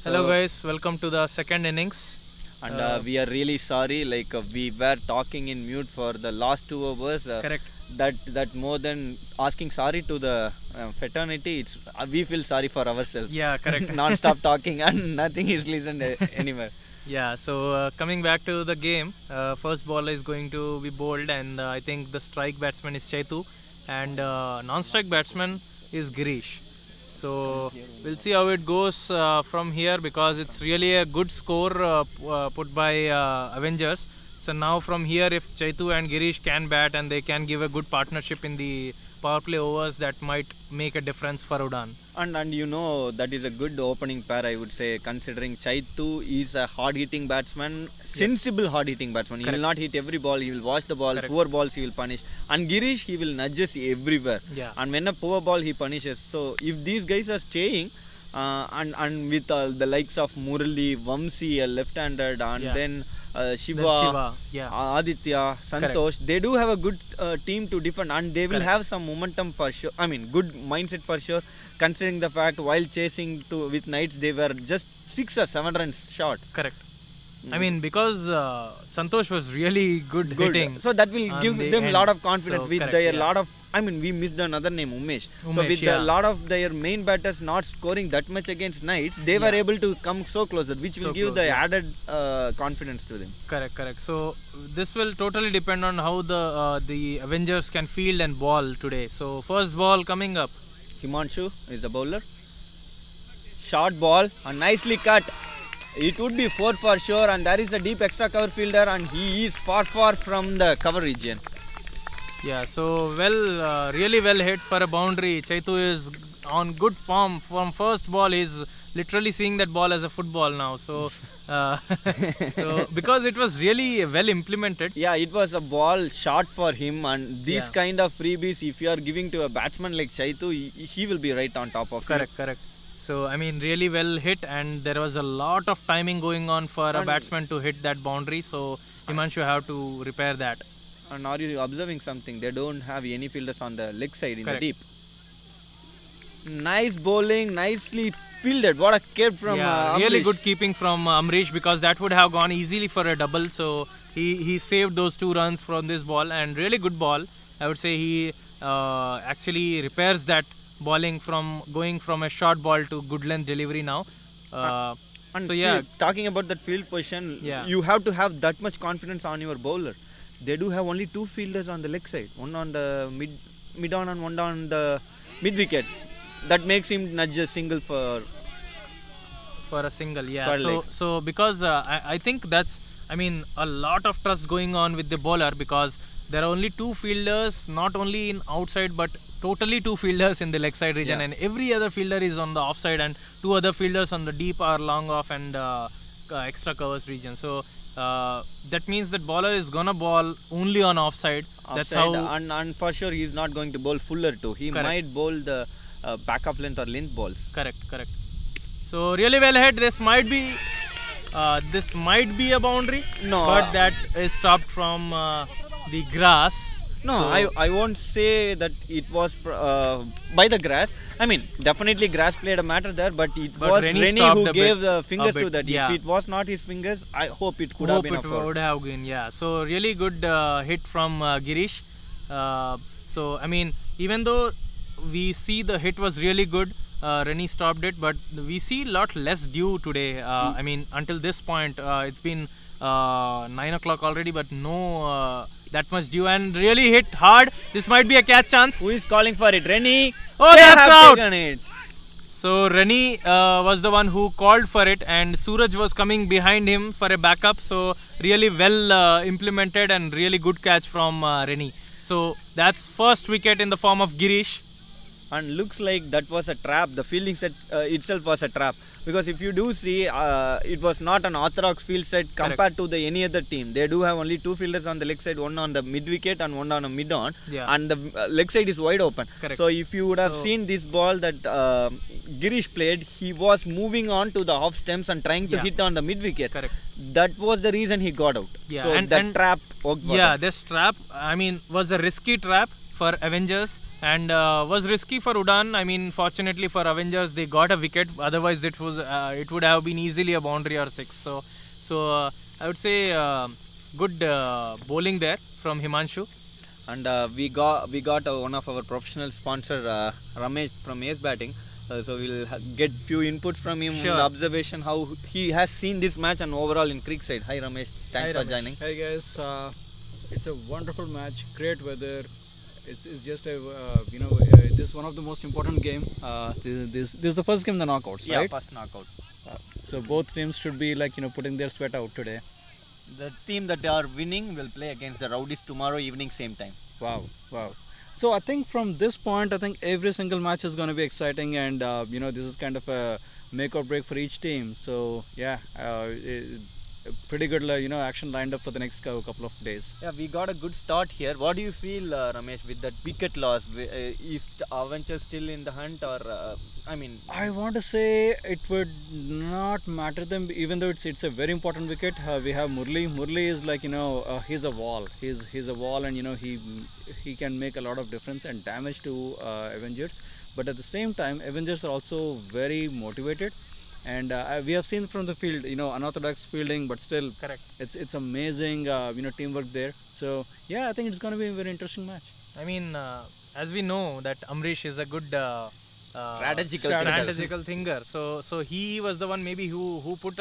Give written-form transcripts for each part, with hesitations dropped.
Hello guys, welcome to the second innings. And we are really sorry, we were talking in mute for the last 2 hours. Correct. That more than asking sorry to the fraternity, it's we feel sorry for ourselves. Yeah, correct. Non-stop talking and nothing is listened anywhere. Yeah, so coming back to the game, first ball is going to be bowled, and I think the strike batsman is Chetu, and non-strike batsman is Girish. So we'll see how it goes from here, because it's really a good score put by Avengers. So now from here, if Chetu and Girish can bat and they can give a good partnership in the power play overs, that might make a difference for Udan. And you know, that is a good opening pair, I would say, considering Chaitu is a hard-hitting batsman, sensible hard-hitting batsman. He will not hit every ball, he will watch the ball, poor balls he will punish. And Girish, he will nudges everywhere. Yeah. And when a poor ball, he punishes. So if these guys are staying, and with the likes of Murali, Vamsi, a left-handed, and then Shiva, Aditya, Santosh, they do have a good team to defend, and they will have some momentum for sure. I mean, good mindset for sure, considering the fact while chasing with Knights, they were just 6 or 7 runs short. Correct. I mean, because Santosh was really good hitting. So that will give them a lot of confidence with their lot of. I mean, we missed another name, Umesh. So with a lot of their main batters not scoring that much against Knights, they were able to come so closer, which will give the added confidence to them. Correct. So this will totally depend on how the Avengers can field and ball today. So first ball coming up. Himanshu is the bowler. Short ball and nicely cut. It would be 4 for sure, and there is a deep extra cover fielder, and he is far from the cover region. Yeah, so really well hit for a boundary. Chetu is on good form from first ball. He's literally seeing that ball as a football now. So, so because it was really well implemented. Yeah, it was a ball shot for him, and these kind of freebies, if you are giving to a batsman like Chetu, he will be right on top of it. Correct. So, I mean, really well hit, and there was a lot of timing going on for a batsman to hit that boundary. So, Himanshu have to repair that. And are you observing something? They don't have any fielders on the leg side in the deep. Nice bowling, nicely fielded. What a kept from really good keeping from Amrish, because that would have gone easily for a double. So, he saved those 2 runs from this ball, and really good ball. I would say he actually repairs that bowling from going from a short ball to good length delivery now. And talking about that field position, you have to have that much confidence on your bowler. They do have only 2 fielders on the leg side, one on the mid on and one on the mid wicket. That makes him nudge a single for a single. Yeah. So because I think that's, I mean, a lot of trust going on with the bowler, because there are only 2 fielders, not only in outside but totally 2 fielders in the leg side region, and every other fielder is on the offside, and 2 other fielders on the deep or long off and extra covers region. So that means that bowler is gonna ball only on offside. That's how. And for sure he is not going to bowl fuller too. He might bowl the back of length or length balls. Correct. So really well hit. This might be a boundary. No, but that is stopped from the grass. No, so I won't say that it was by the grass. I mean, definitely grass played a matter there, but it was Rennie who gave the fingers to that. Yeah. If it was not his fingers, I hope it could have been a foul. Would have been, yeah. So really good hit from Girish. So I mean, even though we see the hit was really good, Rennie stopped it, but we see a lot less dew today. I mean, until this point, it's been 9 o'clock already, but no that much dew, and really hit hard. This might be a catch chance. Who is calling for it? Rennie? Oh, that's out. So Rennie was the one who called for it, and Suraj was coming behind him for a backup. So really well implemented and really good catch from Rennie. So that's first wicket in the form of Girish. And looks like that was a trap. The fielding set itself was a trap, because if you do see, it was not an orthodox field set compared to any other team. They do have only 2 fielders on the leg side, one on the mid wicket and one on a mid on, and the leg side is wide open. So if you would have seen this ball that Girish played, he was moving on to the off stumps and trying to hit on the mid wicket. That was the reason he got out. So that trap worked for them. This trap, I mean, was a risky trap for Avengers. and was risky for Udan. I mean, fortunately for Avengers, they got a wicket. Otherwise, it would have been easily a boundary or six. So I would say good bowling there from Himanshu. And we got one of our professional sponsor Ramesh from Ace Batting. So we'll get few inputs from him, Sure. the observation how he has seen this match and overall in Creekside. Hi Ramesh, thanks Hi, for Ramesh. joining. Hey guys, it's a wonderful match, great weather. It's just a this is one of the most important game. This is the first game in the knockouts, Yeah, right? first knockout. So both teams should be like putting their sweat out today. The team that are winning will play against the Rowdies tomorrow evening same time. Wow. So I think from this point, I think every single match is going to be exciting, and this is kind of a make or break for each team. So yeah, pretty good action lined up for the next couple of days. Yeah, we got a good start here. What do you feel, Ramesh, with that wicket loss? Is the Avengers still in the hunt, or I want to say it would not matter them, even though it's a very important wicket. We have Murli. Murli is like he's a wall. He's a wall, and he can make a lot of difference and damage to Avengers. But at the same time, Avengers are also very motivated, and we have seen from the field, unorthodox fielding, but still, Correct. it's amazing, teamwork there. So yeah, I think it's going to be a very interesting match. I mean, as we know that Amrish is a good Strategical thinker. So he was the one maybe who put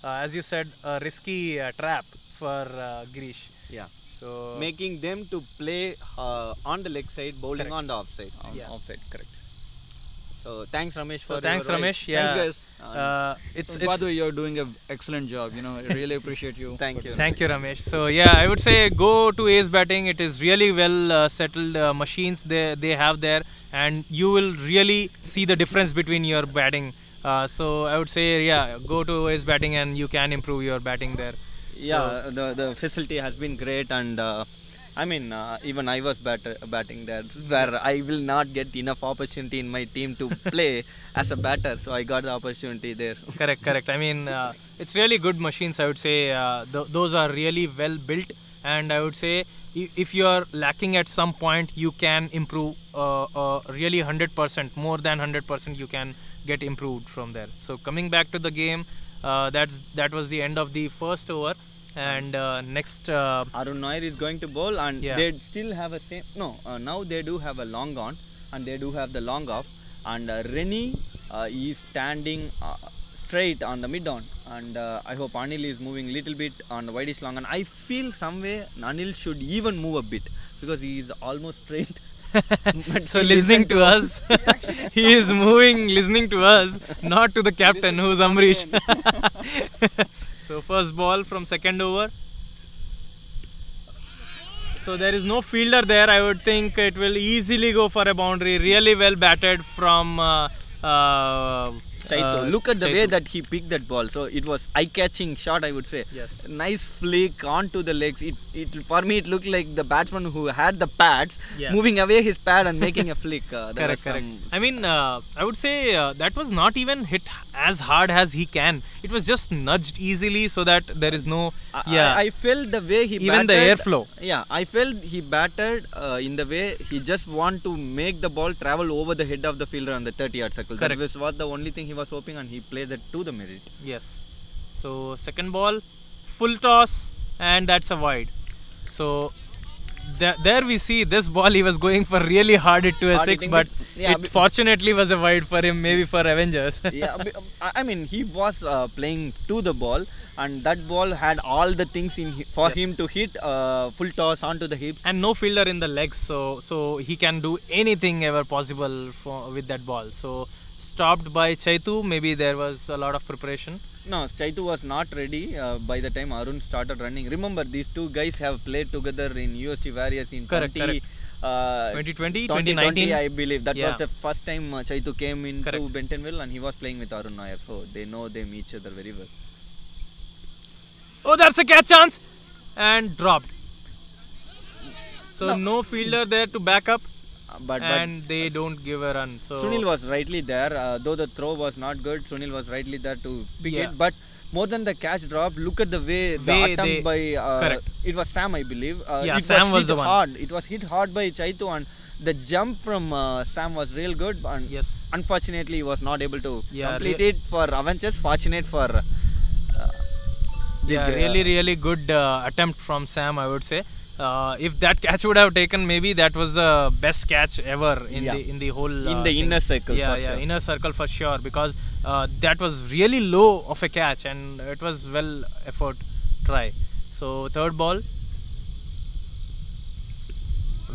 as you said a risky trap for Girish. yeah, So making them to play on the leg side, bowling Correct. on the offside. Yeah. Offside, correct. So thanks Ramesh so for thanks your Ramesh. Yeah. Thanks, guys. It's By the way, you're doing an excellent job. I really appreciate you. Thank you. Thank you, Ramesh. So yeah, I would say go to Ace Batting. It is really well settled machines they have there, and you will really see the difference between your batting. So I would say yeah, go to Ace Batting and you can improve your batting there. Yeah, the facility has been great, and even I was batting there, where I will not get enough opportunity in my team to play as a batter, so I got the opportunity there. Correct. I mean, it's really good machines. I would say those are really well built, and I would say if you are lacking at some point, you can improve really 100%, more than 100%. You can get improved from there. So coming back to the game, that was the end of the first over, and next. Arun Nair is going to bowl, and Yeah. they still have a same. No, now they do have a long on, and they do have the long off, and Rennie is standing straight on the mid on, and I hope Anil is moving little bit on the widest long, and I feel some way Anil should even move a bit because he is almost straight. But So he listening listened to us, he is moving, listening to us, not to the captain who's Amrish. So first ball from second over. So there is no fielder there. I would think it will easily go for a boundary. Really well batted from Chaitu. Look at the way Chaitu. that he picked that ball. So it was eye-catching shot, I would say. Yes. Nice flick onto the legs. It for me it looked like the batsman who had the pads Yeah. moving away his pad and making a flick. There was Correct. some- I mean, I would say that was not even hit as hard as he can. It was just nudged easily so that there is no. I felt the way he Even the batted, airflow. Yeah, I felt he batted in the way he just want to make the ball travel over the head of the fielder on the 30-yard circle. Correct. That was what the only thing he was hoping, and he played that to the merit. Yes. So second ball, full toss, and that's a wide. So there we see this ball he was going for really hard it to a Hard six, hitting, but but- yeah, it but- fortunately was a wide for him, maybe for Avengers. Yeah, I mean he was playing to the ball, and that ball had all the things for Yes. him to hit full toss onto the hips. And no fielder in the legs, so he can do anything ever possible with that ball. So stopped by Chaitu. Maybe there was a lot of preparation. No, Chaitu was not ready by the time Arun started running. Remember, these two guys have played together in UST Warriors in Correct. 2020, 2019, I believe. That Yeah. was the first time Chaitu came into Correct. Bentonville, and he was playing with Arun Nair, so they know them each other very well. Oh, that's a catch chance, and dropped. So no fielder there to back up, But and they don't give a run. So Sunil was rightly there, though the throw was not good. Sunil was rightly there to pick Yeah. it, but more than the catch drop, look at the way the Way attempt they- by Correct. it was Sam, I believe. Yeah, It Sam was hit the one. hard. It was hit hard by Chaitu, and the jump from Sam was real good, and Yes. unfortunately he was not able to Yeah, complete it for Avengers. Fortunate for Yeah, really good attempt from Sam, I would say. If that catch would have taken, maybe that was the best catch ever in the whole in the thing. inner circle. Yeah, for sure. inner circle for sure, because that was really low of a catch and it was well effort try. So third ball,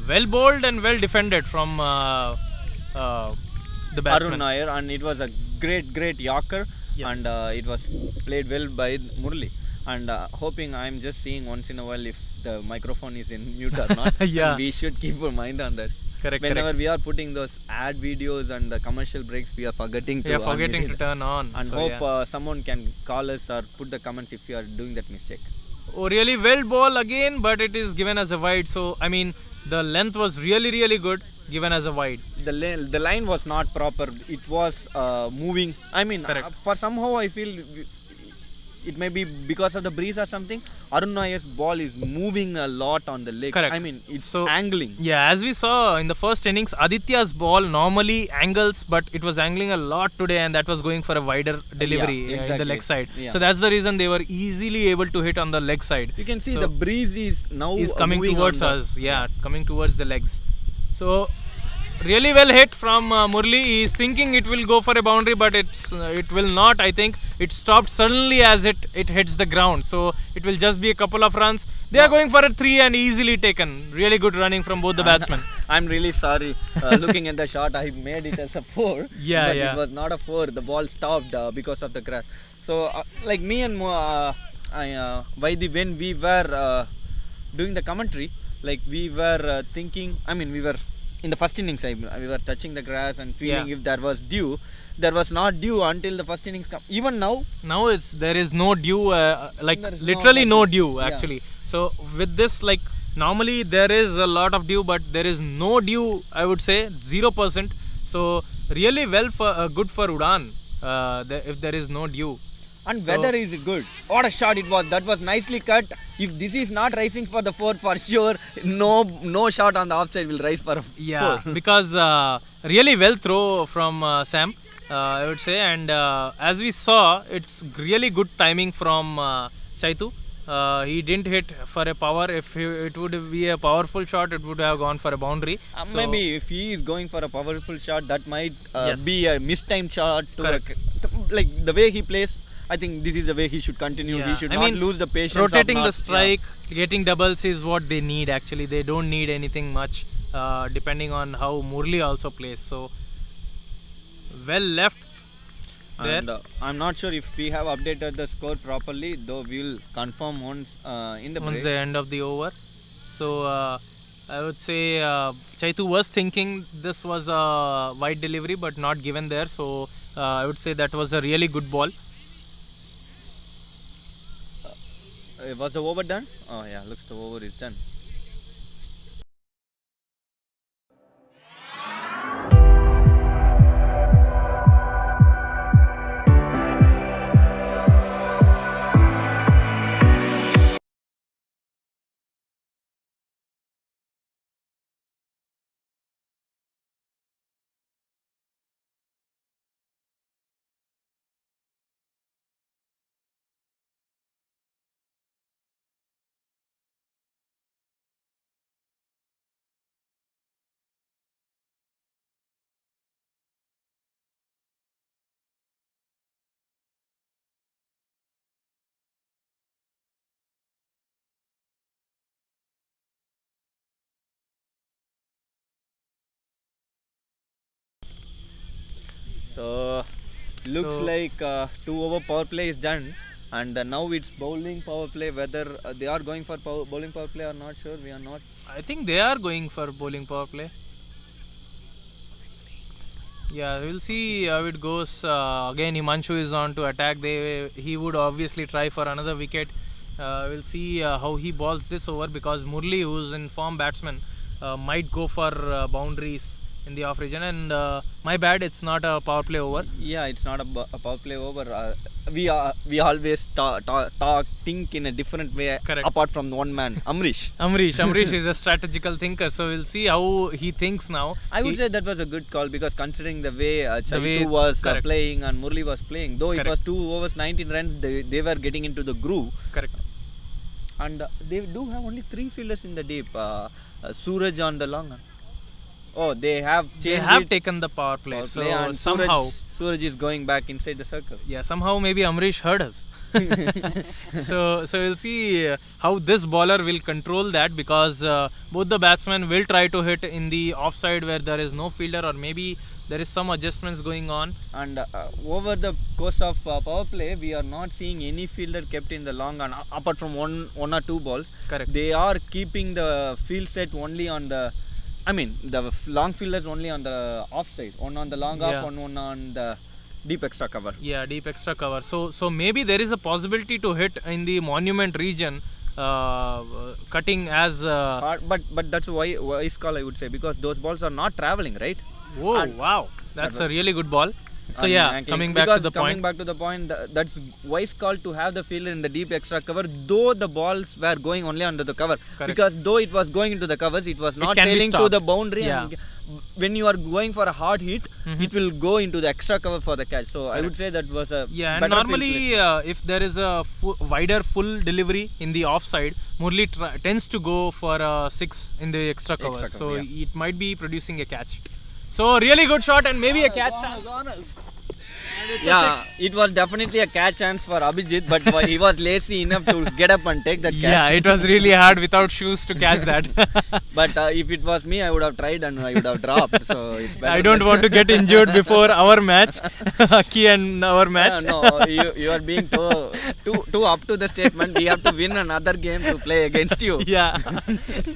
well bowled and well defended from the Arun batsman. Nair, and it was a great Yorker, Yes. and it was played well by Murli. And hoping, I'm just seeing once in a while if the microphone is in mute or not. Yeah. And we should keep our mind on that. Correct. Whenever we are putting those ad videos and the commercial breaks, we are forgetting to We are unmute forgetting it. to turn on. And So, hope yeah. someone can call us or put the comments if you are doing that mistake. Oh, really well ball again, but it is given as a wide. So I mean, the length was really good, given as a wide. The line was not proper. It was moving. I mean, Correct. for somehow I feel it may be because of the breeze or something. Arun Nair's ball is moving a lot on the leg. Correct. I mean, it's So- angling. Yeah, as we saw in the first innings, Aditya's ball normally angles, but it was angling a lot today, and that was going for a wider delivery in the exactly. leg side. Yeah. So that's the reason they were easily able to hit on the leg side. You can see So the breeze is now is coming moving towards on the- us. Yeah, coming towards the legs. So really well hit from Murli. He is thinking it will go for a boundary, but it will not. I think it stopped suddenly as it hits the ground. So it will just be a couple of runs. They are going for a 3 and easily taken. Really good running from both the batsmen. I'm really sorry. Looking at the shot, I made it as a 4. Yeah, but yeah. it was not a 4. The ball stopped because of the grass. So, like me and Vaidi, when we were doing the commentary, like we were thinking, I mean, we were in the first innings, we were touching the grass and feeling Yeah. if there was dew. There was not dew until the first innings come. Even now, Now there is no dew, like There is literally no no nothing. dew Yeah. actually. So with this, like normally there is a lot of dew, but there is no dew. I would say 0%. So really well for good for Udan if there is no dew. and So- weather is good. What a shot it was. That was nicely cut. If this is not rising for the 4, for sure, no shot on the offside will rise for a Yeah, 4. because really well throw from Sam, I would say, and as we saw, it's really good timing from Chaitu. He didn't hit for a power. If it would be a powerful shot, it would have gone for a boundary. So- Maybe if he is going for a powerful shot, that might Yes. be a mistimed shot. Correct. Like the way he plays, I think this is the way he should continue. Yeah. He should I not mean, lose the patience. of rotating not- the strike, getting doubles is what they need actually. They don't need anything much, depending on how Murli also plays. So well left Yeah. there. And I'm not sure if we have updated the score properly, though we'll confirm once in the Once break. the end of the over. So I would say Chaitu was thinking this was a wide delivery but not given there. So I would say that was a really good ball. Was the over done? Oh yeah, looks the over is done. So looks So- like 2 over power play is done, and now it's bowling power play. Whether they are going for bowling power play or not sure, we are not. I think they are going for bowling power play. Yeah, we'll see how it goes. Again, Himanshu is on to attack. He would obviously try for another wicket. We'll see how he balls this over, because Murli, who's in form batsman, might go for boundaries in the off region. And my bad, it's not a power play over. Yeah, it's not a power play over. We always think in a different way. Correct. Apart from one man, Amrish. Amrish is a strategical thinker, so we'll see how he thinks now. I would say that was a good call, because considering the way Chaitu way- was correct. playing and Murli was playing, though it Correct. was 2 overs 19 runs, they were getting into the groove. Correct. And they do have only 3 fielders in the deep. Suraj on the long. Oh, they have changed They have it. taken the power play, Power so play, and somehow, Suraj is going back inside the circle. yeah, somehow maybe Amrish heard us. so we'll see how this bowler will control that, because both the batsmen will try to hit in the offside where there is no fielder, or maybe there is some adjustments going on. And over the course of power play, we are not seeing any fielder kept in the long on, apart from one or 2 balls. Correct. They are keeping the field set only on the, I mean, the long fielders only on the offside. One on the long off, Yeah. one on the deep extra cover. Yeah, deep extra cover. So maybe there is a possibility to hit in the monument region, cutting as. But that's why wise call, I would say, because those balls are not traveling, right? Whoa! and- Wow, that's a really good ball. So And yeah, angling. coming back to Because the coming point. back to the point, that's wise call to have the fielder in the deep extra cover, though the balls were going only under the cover. Correct. Because though it was going into the covers, it was not can be sailing to stopped. the boundary. Yeah. And when you are going for a hard hit, it will go into the extra cover for the catch. So I would say that was a Yeah, and better field normally if there is a wider full delivery in the offside, Murli tends to go for a 6 in the extra cover. Extra So cover, it might be producing a catch. So really good shot and maybe a catch. Yeah, it was definitely a catch chance for Abhijit, but he was lazy enough to get up and take that catch. Yeah, it was really hard without shoes to catch that. But if it was me, I would have tried and I would have dropped. So it's better. I don't want to get injured before our match, Aki and our match. No, you are being too up to the statement. We have to win another game to play against you. Yeah,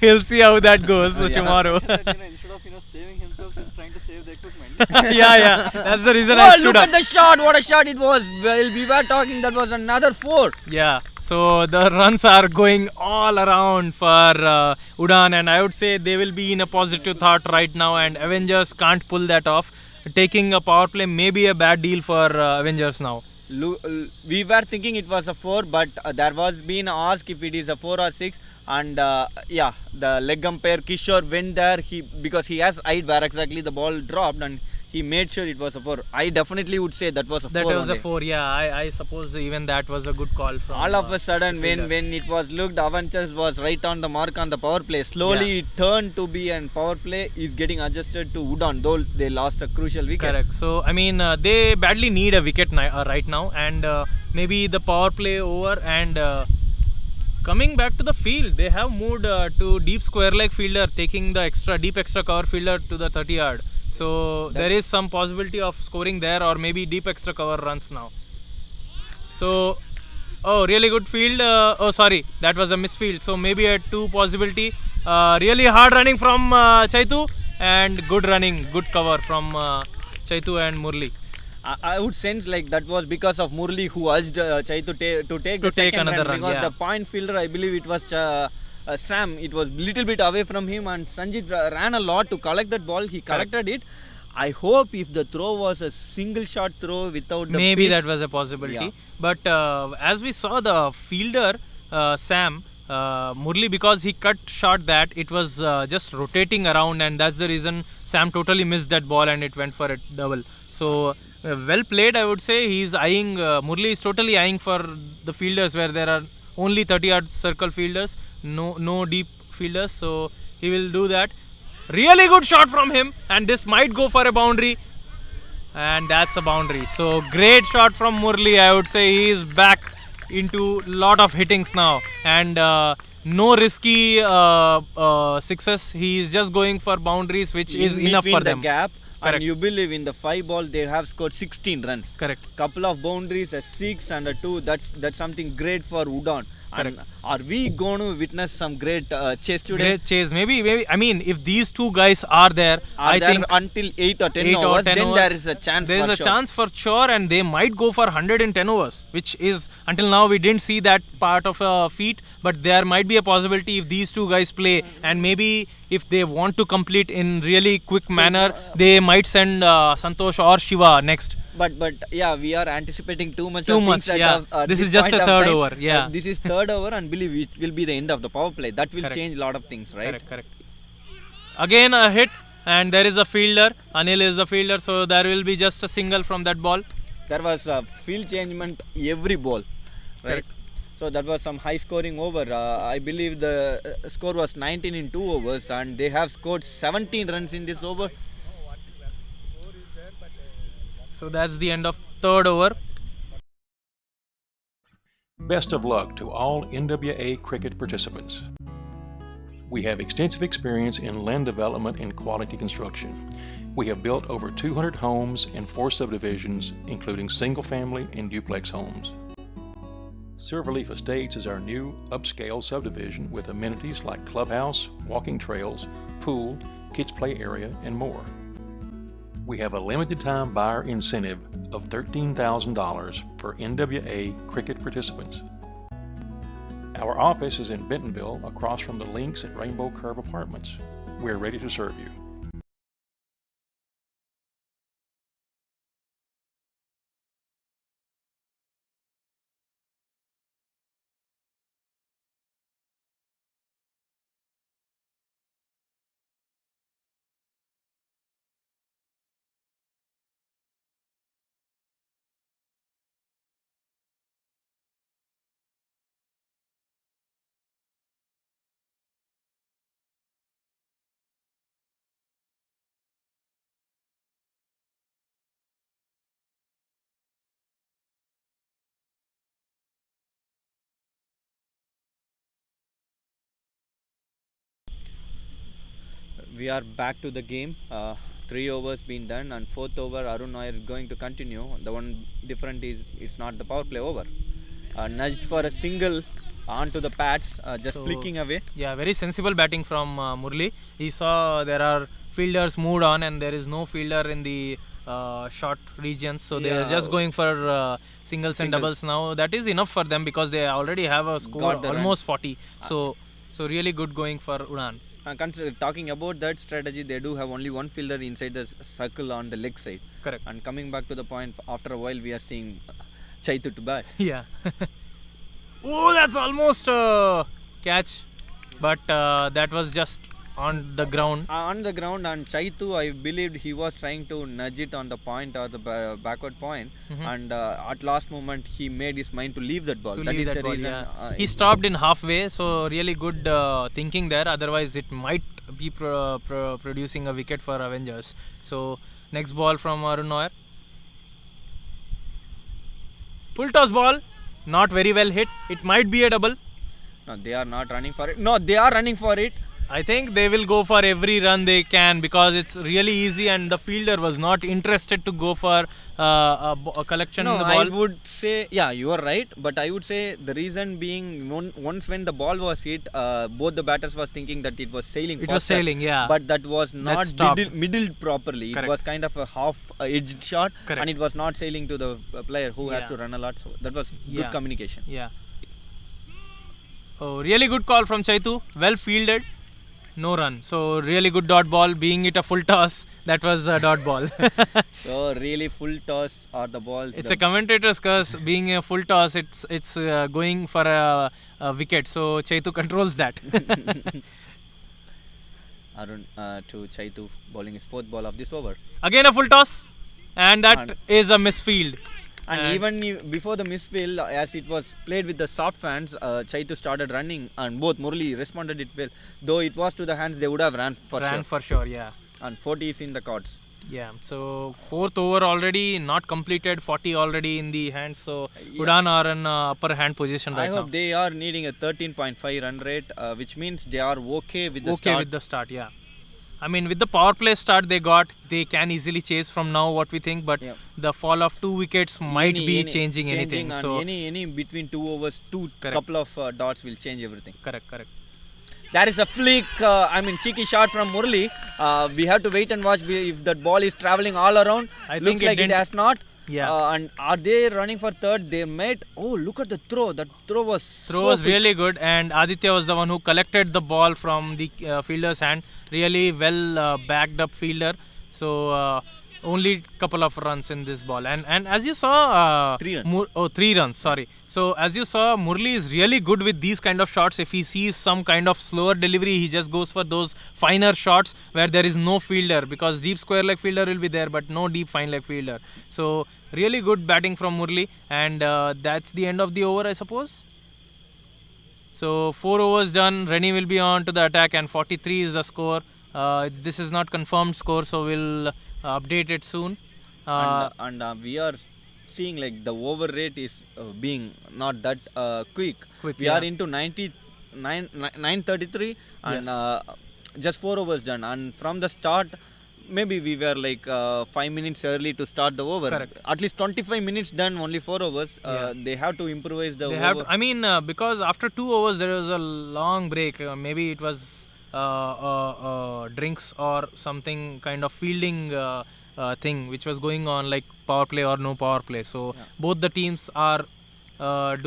we'll see how that goes Yeah. tomorrow. Instead of saving himself, he's trying to save the equipment. yeah, that's the reason Oh, I look stood up. at the shot! What a shot it was! Well, we were talking that was another 4. Yeah, so the runs are going all around for Udaan, and I would say they will be in a positive thought right now, and Avengers can't pull that off. Taking a power play may be a bad deal for Avengers now. We were thinking it was a 4, but there was been asked if it is a 4 or 6. And yeah, the leg umpire Kishore went there because he has eyed where exactly the ball dropped, and he made sure it was a 4. I definitely would say that was a 4. That was only. a 4, yeah. I suppose even that was a good call from. All of a sudden, fielder. when it was looked, Avengers was right on the mark on the power play. Slowly it turned to be, and power play is getting adjusted to Udaan, though they lost a crucial wicket. Correct. So I mean, they badly need a wicket right now, and maybe the power play over. And coming back to the field, they have moved to deep square leg fielder, taking the deep extra cover fielder to the 30 yard. So there is some possibility of scoring there, or maybe deep extra cover runs now. So, oh, really good field. Oh, sorry, that was a misfield. So maybe a 2 possibility. Really hard running from Chaitu, and good running, good cover from Chaitu and Murli. I would sense like that was because of Murli, who urged Chaitu to take the take second another run, because yeah. the point fielder, I believe it was Sam, it was little bit away from him, and Sanjit ran a lot to collect that ball. He collected it. I hope if the throw was a single shot throw without the Maybe pitch, that was a possibility. Yeah. But as we saw the fielder, Sam, Murli, because he cut short that, it was just rotating around, and that's the reason Sam totally missed that ball and it went for a double. So well played, I would say. He's eyeing, Murli is totally eyeing for the fielders where there are only 30-yard circle fielders, no deep fielders. So he will do that. Really good shot from him, and this might go for a boundary. And that's a boundary. So great shot from Murli. I would say he is back into lot of hittings now, and no risky sixes. He is just going for boundaries, which is in enough between for the them. gap. Correct. And you believe in the 5 ball they have scored 16 runs. Correct. Couple of boundaries, a 6 and a 2. That's something great for Udaan. And are we going to witness some great chase today? Great chase. Maybe. I mean, if these two guys are there, I think until 8 or 10 8 or overs, 10 then overs, there is a chance. there is a chance for sure, and they might go for 110 overs, which is until now we didn't see that part of a feat, but there might be a possibility if these two guys play, and maybe if they want to complete in really quick manner, they might send Santosh or Shiva next. But yeah, we are anticipating too much. This is just a third over. Yeah. This is third over, and believe it will be the end of the power play. That will change a lot of things, right? Correct. Again a hit, and there is a fielder. Anil is the fielder, so there will be just a single from that ball. There was a field changement every ball, right? Correct. So that was some high scoring over. I believe the score was 19 in 2 overs, and they have scored 17 runs in this over. So that's the end of third over. Best of luck to all NWA cricket participants. We have extensive experience in land development and quality construction. We have built over 200 homes in 4 subdivisions, including single-family and duplex homes. Silverleaf Estates is our new upscale subdivision with amenities like clubhouse, walking trails, pool, kids play area, and more. We have a limited time buyer incentive of $13,000 for NWA cricket participants. Our office is in Bentonville across from the Links at Rainbow Curve Apartments. We're ready to serve you. We are back to the game. 3 overs been done, and 4th over Arun Nair is going to continue. The one different is it's not the power play over. Nudged for a single onto the pads, just flicking away. Yeah, very sensible batting from Murli. He saw there are fielders moved on, and there is no fielder in the short regions, so they are just going for singles and doubles now. That is enough for them because they already have a score almost 40. So really good going for Udan. Talking about that strategy, they do have only one fielder inside the circle on the leg side. Correct. And coming back to the point, after a while we are seeing Chaitu to bat. Yeah. Oh, that's almost a catch, but that was just on the ground. On the ground, and Chaitu, I believed he was trying to nudge it on the point or the backward point, and at last moment he made his mind to leave that ball. That is the reason. Yeah. He stopped in halfway, so really good thinking there. Otherwise, it might be producing a wicket for Avengers. So next ball from Arun Nair. Full toss ball, not very well hit. It might be a double. No, they are not running for it. No, they are running for it. I think they will go for every run they can because it's really easy, and the fielder was not interested to go for a collection in the ball. I would say, yeah, you are right, but I would say the reason being once when the ball was hit, both the batters was thinking that it was sailing. It was sailing, yeah. But that was not middled properly. Correct. It was kind of a half-edged shot. Correct. And it was not sailing to the player who has to run a lot. So that was good communication. Yeah. Oh, really good call from Chaitu. Well fielded. No run. So really good dot ball. Being it a full toss, that was a dot ball. So really full toss or the ball. It's a commentator's curse. Being a full toss, it's going for a wicket. So Chaitu controls that. Arun to Chaitu bowling his 4th ball of this over. Again a full toss, and that is a misfield. And even before the misfield, as it was played with the soft hands, Chaitu started running, and both Murli responded it well. Though it was to the hands, they would have ran for sure. Yeah. And 40 is in the cards. Yeah. So 4th over already not completed, 40 already in the hands. So Udan are in upper hand position right now. I hope they are needing a 13.5 run rate, which means they are okay with the start. Okay with the start, yeah. I mean, with the power play start they can easily chase from now what we think, but Yeah. the fall of 2 wickets might be Any changing anything. and So any between 2 overs, Correct. couple of dots will change everything. correct. There is a flick, cheeky shot from Murli. We have to wait and watch if that ball is traveling all around. I Looks think it like it didn't- has not. Yeah. And are they running for third? They might. Oh, look at the throw. That throw was Throw so was quick. really good, and Aditya was the one who collected the ball from the fielder's hand. Really well backed up fielder. So only couple of runs in this ball, and as you saw, 3 runs. 3 runs. Sorry. So as you saw, Murli is really good with these kind of shots. If he sees some kind of slower delivery, he just goes for those finer shots where there is no fielder, because deep square leg fielder will be there, but no deep fine leg fielder. So really good batting from Murli, and that's the end of the over, I suppose. So 4 overs done. Rennie will be on to the attack, and 43 is the score. This is not confirmed score, so we'll update it soon. And we are seeing like the over rate is being not that quick. Quick, We yeah. are into 933 and Yes. just 4 overs done. And from the start, maybe we were like 5 minutes early to start the over. Correct. At least 25 minutes done, only 4 overs. They have to improvise the They over. have to, I mean, because after 2 overs there was a long break. Maybe it was drinks or something kind of fielding thing which was going on, like power play or no power play. So both the teams are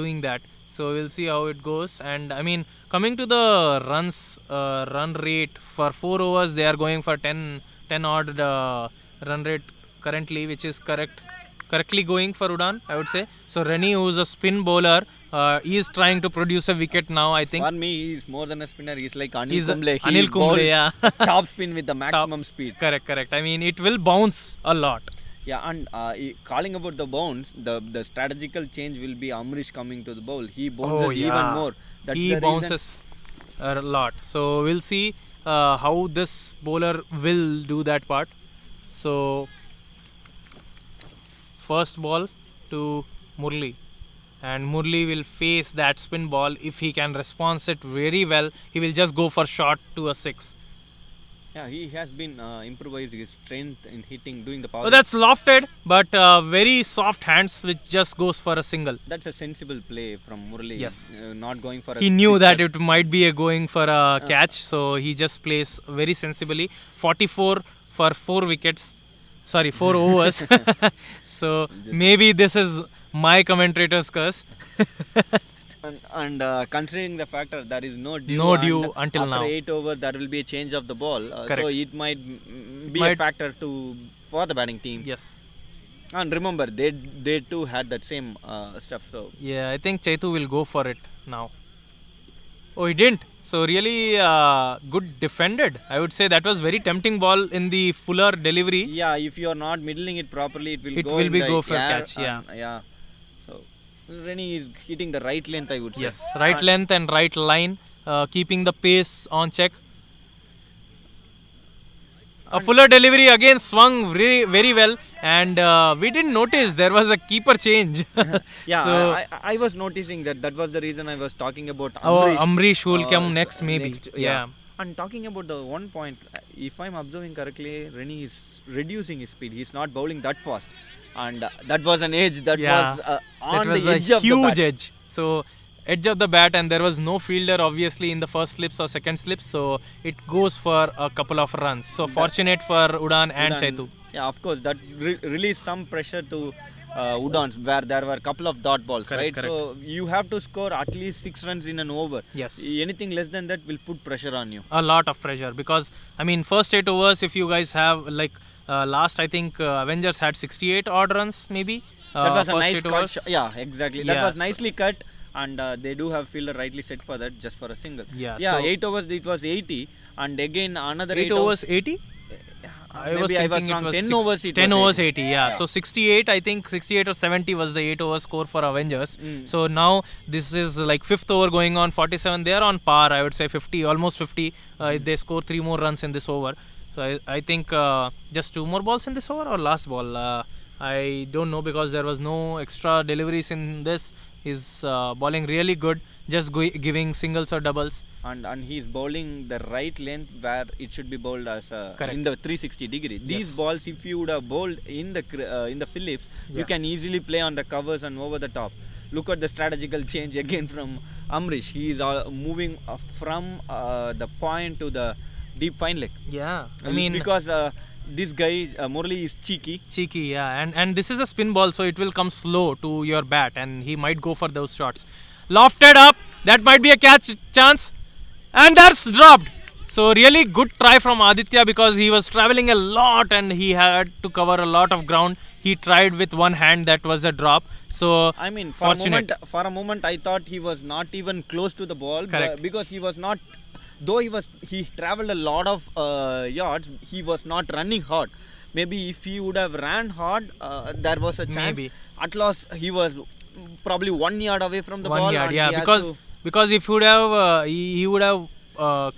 doing that. So we'll see how it goes. And I mean, coming to the run rate for 4 overs, they are going for 10 odd run rate currently, which is correctly going for Udan, I would say. So Rennie, who's a spin bowler, he is trying to produce a wicket now, I think. For me, he's more than a spinner. He's like Anil He's a- Kumble. He Anil Kumble, bowls yeah. top spin with the maximum speed. Correct. I mean, it will bounce a lot. Yeah, and calling about the bounce, the strategical change will be Amrish coming to the bowl. He bounces even more. That's He the reason. bounces a lot. So we'll see how this bowler will do that part. So first ball to Murli, and Murli will face that spin ball. If he can respond it very well, he will just go for shot to a 6. Yeah, he has been improvised his strength in hitting, doing the power. Oh, that's lofted, but very soft hands, which just goes for a single. That's a sensible play from Murli. Yes. Not going for a. He knew that sixer. it might be a going for a catch, so he just plays very sensibly. 44 for 4 wickets. Sorry, 4 overs. So maybe this is my commentator's curse. And considering the factor there is no dew, No and dew until after now. 8 over there will be a change of the ball, so Correct. it might be a Might- factor for the batting team. Yes. And remember, they too had that same stuff. So Yeah, I think Chaitu will go for it now. Oh, he didn't. So really good defended. I would say that was very tempting ball in the fuller delivery. yeah, if you are not middling it properly, it will It go will in be the go for air catch, yeah. and, yeah. So Rennie is hitting the right length, I would say. Yes, right length and right line, keeping the pace on check. A fuller delivery again swung very, very well, and we didn't notice there was a keeper change. Yeah, So, I was noticing that was the reason I was talking about Amrish who will come uh, next, maybe. Yeah. And talking about the one point, if I'm observing correctly, Rennie is reducing his speed. He's not bowling that fast, and that was an edge that Yeah, was on that was the edge a of the huge bat. edge. So edge of the bat, and there was no fielder obviously in the first slips or second slips, so it goes for a couple of runs. So fortunate for Udan and Udan- Chaitu. Yeah, of course, that released some pressure to Udaans, where there were a couple of dot balls, Correct, right? correct. So you have to score at least 6 runs in an over. Yes. Anything less than that will put pressure on you. A lot of pressure, because I mean, first 8 overs, if you guys have like last, I think Avengers had 68 odd runs maybe. That was a first nice 8 cut. overs. Yeah, exactly. That Yeah, was so- nicely cut, and they do have fielder rightly set for that, just for a single. Yeah, Yeah, so- 8 overs it was 80, and again another 8 overs 80? Maybe I was thinking it wrong. was 10 overs it 10 was overs 80. 80, yeah. So 68, I think 68 or 70 was the 8 over score for Avengers. Mm. So now this is like 5th over going on 47. They are on par, I would say 50, almost 50. If they score 3 more runs in this over. So I think just 2 more balls in this over or last ball. I don't know, because there was no extra deliveries in this. He's bowling really good, just giving singles or doubles. and he's bowling the right length where it should be bowled as Correct. in the 360 degree. These Yes. balls, if you would have bowled in the Phillips, you can easily play on the covers and over the top. Look at the strategical change again from Amrish. He is moving from the point to the deep fine leg. Yeah, I mean, because this guy Murali is cheeky. yeah, and this is a spin ball, so it will come slow to your bat, and he might go for those shots. Lofted up, that might be a catch chance, and that's dropped. So really good try from Aditya, because he was traveling a lot and he had to cover a lot of ground. He tried with one hand, that was a drop. So I mean, fortunate. For a moment, I thought he was not even close to the ball. Correct. Because he was not, though he traveled a lot of yards, he was not running hard. Maybe if he would have ran hard, there was a chance. Maybe. At last, he was probably 1 yard away from the ball. 1 yard, and yeah, he has because if he would have he would have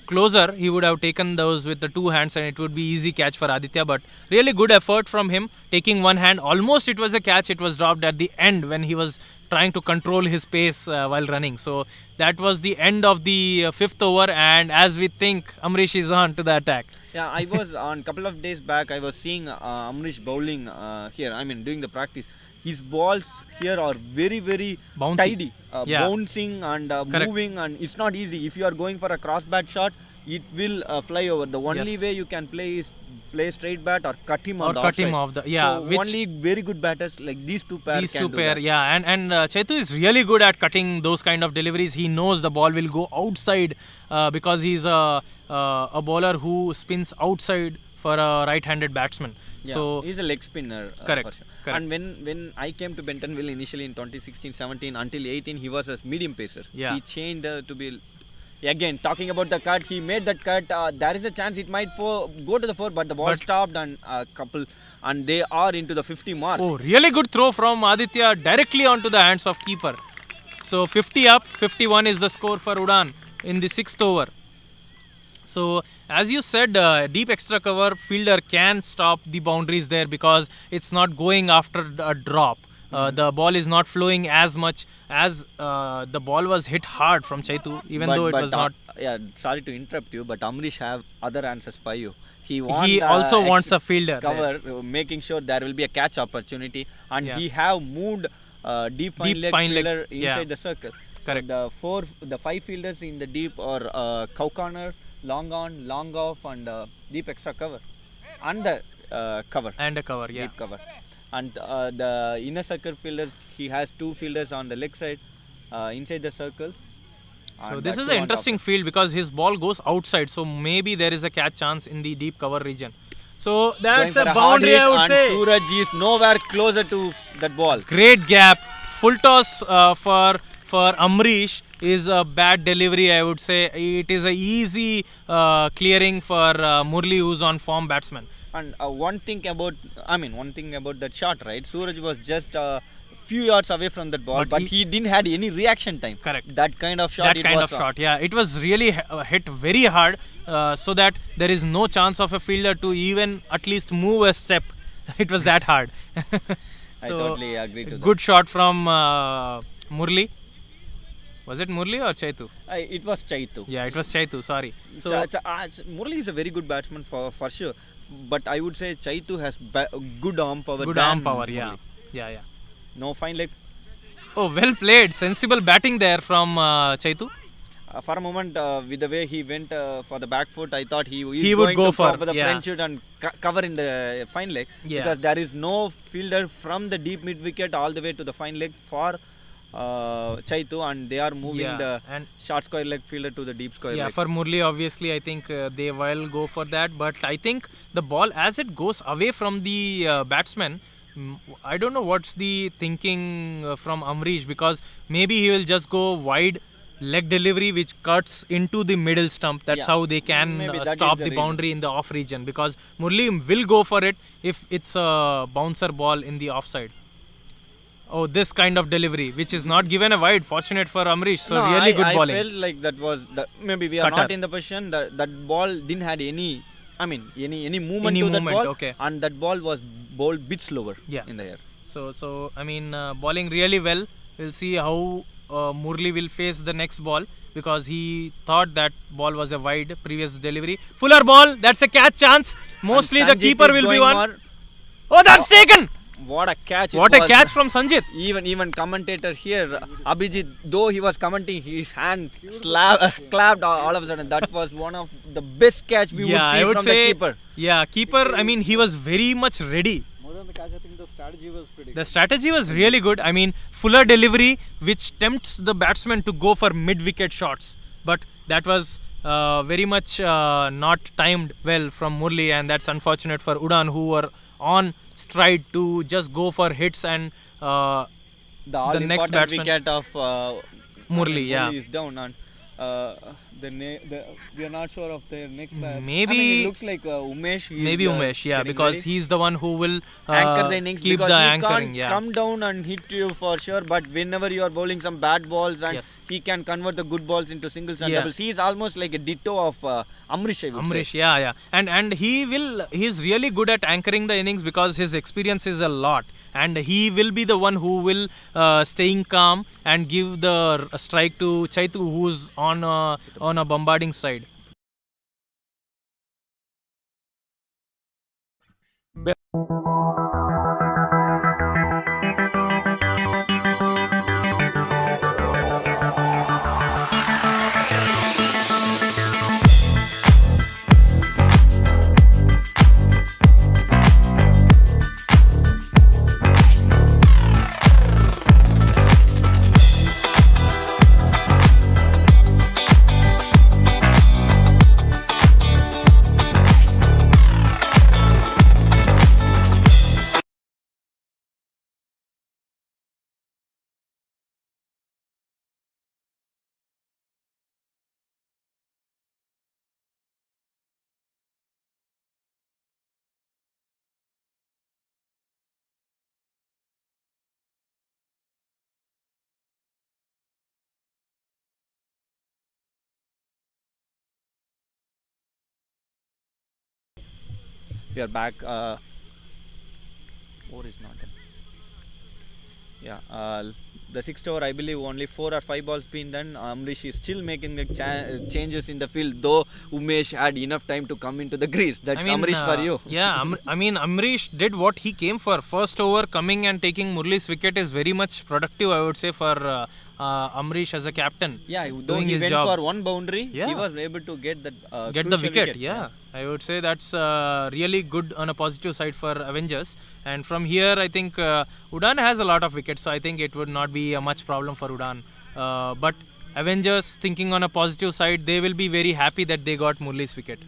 closer, he would have taken those with the two hands, and it would be easy catch for Aditya. But really good effort from him, taking one hand. Almost it was a catch. It was dropped at the end when he was trying to control his pace while running. So that was the end of the fifth over, and as we think, Amrish is on to the attack. Yeah, I was on couple of days back. I was seeing Amrish bowling here. I mean, doing the practice. His balls here are very, very Bouncy. tidy, Yeah. bouncing and moving, and it's not easy. If you are going for a cross bat shot, it will fly over. The only Yes. way you can play is play straight bat or cut him Or on the cut him outside. off the- yeah, So which- only very good batters like these two pairs. These can two do pair, that. yeah, and Chetu is really good at cutting those kind of deliveries. He knows the ball will go outside because he's a bowler who spins outside for a right-handed batsman. Yeah, So he's a leg spinner. Correct, For sure. correct. And when I came to Bentonville initially in 2016-17 until 18, he was a medium pacer. Yeah. He changed to be. Again, talking about the cut, he made that cut. There is a chance it might go to the 4, but the ball stopped and and they are into the 50 mark. oh, really good throw from Aditya directly onto the hands of keeper. So 50 up, 51 is the score for Udaan in the 6th over. So as you said, deep extra cover fielder can stop the boundaries there because it's not going after a drop. The ball is not flowing as much as the ball was hit hard from Chaitu, even though it was not. Yeah, sorry to interrupt you, but Amrish have other answers for you. He also wants a fielder cover, making sure there will be a catch opportunity, and Yeah. he have moved deep fine leg fine leg, fielder yeah. inside the circle. Correct. So the 5 fielders in the deep or cow corner, long on, long off, and deep extra cover, and the cover. And a cover, yeah. Deep cover. And the inner circle fielders, he has 2 fielders on the leg side, inside the circle. So and this the is two an on top. interesting field because his ball goes outside, so maybe there is a catch chance in the deep cover region. So that's Going a for hard boundary, hit, I would and say. Suraj is nowhere clear to that ball. Great gap. Full toss for Amrish is a bad delivery, I would say. It is a easy clearing for Murli, who's on form batsman. And one thing about that shot, right? Suraj was just a few yards away from that ball, but he didn't had any reaction time. Correct. That kind of shot. That it kind was of shot, yeah. It was really hit very hard, so that there is no chance of a fielder to even at least move a step. It was that hard. I totally agree to that. Good shot from Murli. Was it Murli or Chaitu? It was Chaitu. Yeah, it was Chaitu, sorry. So Murali is a very good batsman for sure, but I would say Chaitu has good arm power. good than arm power, yeah. Murali. Yeah. No fine leg. Oh, well played. Sensible batting there from Chaitu. For a moment, with the way he went for the back foot, I thought he He would would go for, the yeah. French shoot and cover in the fine leg. Yeah. Because there is no fielder from the deep mid wicket all the way to the fine leg for Chaitu, and they are moving Yeah, the and- short square leg fielder to the deep square Yeah, leg. for Murli, obviously, I think they will go for that. But I think the ball, as it goes away from the batsman, I don't know what's the thinking from Amrish, because maybe he will just go wide leg delivery which cuts into the middle stump. That's Yeah. how they can Maybe that is stop the the reason. boundary in the off region, because Murli will go for it if it's a bouncer ball in the offside. Oh, this kind of delivery, which is not given a wide. Fortunate for Amrish. So No, really good I bowling. felt like that was maybe we are Cutter. not in the position that ball didn't had any. I mean, any movement Any to movement, that ball, okay. and that ball was bowled bit slower Yeah. in the air. So I mean, bowling really well. We'll see how Murli will face the next ball. because he thought that ball was a wide previous delivery. Fuller ball, that's a catch chance. Mostly the Sanjit keeper is will be going one. more. Oh, that's taken! What a catch! What it a was. catch from Sanjit. Even commentator here, Abhijit, though he was commenting, his hand clapped all of a sudden. That was one of the best catch we would see from the keeper. Yeah, keeper, I mean, he was very much ready. More than the catch, I think the strategy was pretty The strategy was really good. I mean, fuller delivery, which tempts the batsman to go for mid-wicket shots. But that was very much not timed well from Murli, and that's unfortunate for Udaan, who were on stride to just go for hits, and The next all-important batsman, wicket of Murli, yeah. is down, and we are not sure of their next batsman. Maybe it looks like Umesh. maybe Umesh, yeah, getting because ready. he's the one who will Anchor the innings, keep because the he anchoring. can't Yeah, come down and hit you for sure. But whenever you are bowling some bad balls, and Yes. he can convert the good balls into singles and Yeah. doubles. He is almost like a ditto of Amrish, I would Amrish, say. yeah, and he's really good at anchoring the innings because his experience is a lot, and he will be the one who will staying calm and give the strike to Chaitu, who's on a bombarding side. We are back. Over is not done. Yeah, the sixth over, I believe only 4 or 5 balls been done. Amrish is still making the changes in the field, though Umesh had enough time to come into the crease. That's Amrish for you. Yeah, I mean, Amrish did what he came for. First over, coming and taking Murli's wicket is very much productive, I would say, for Amrish as a captain. Yeah, though doing he his went job. for one boundary, Yeah. he was able to get the Get the crucial wicket, yeah. I would say that's really good on a positive side for Avengers. And from here, I think Udaan has a lot of wickets, so I think it would not be a much problem for Udaan. But Avengers, thinking on a positive side, they will be very happy that they got Murli's wicket.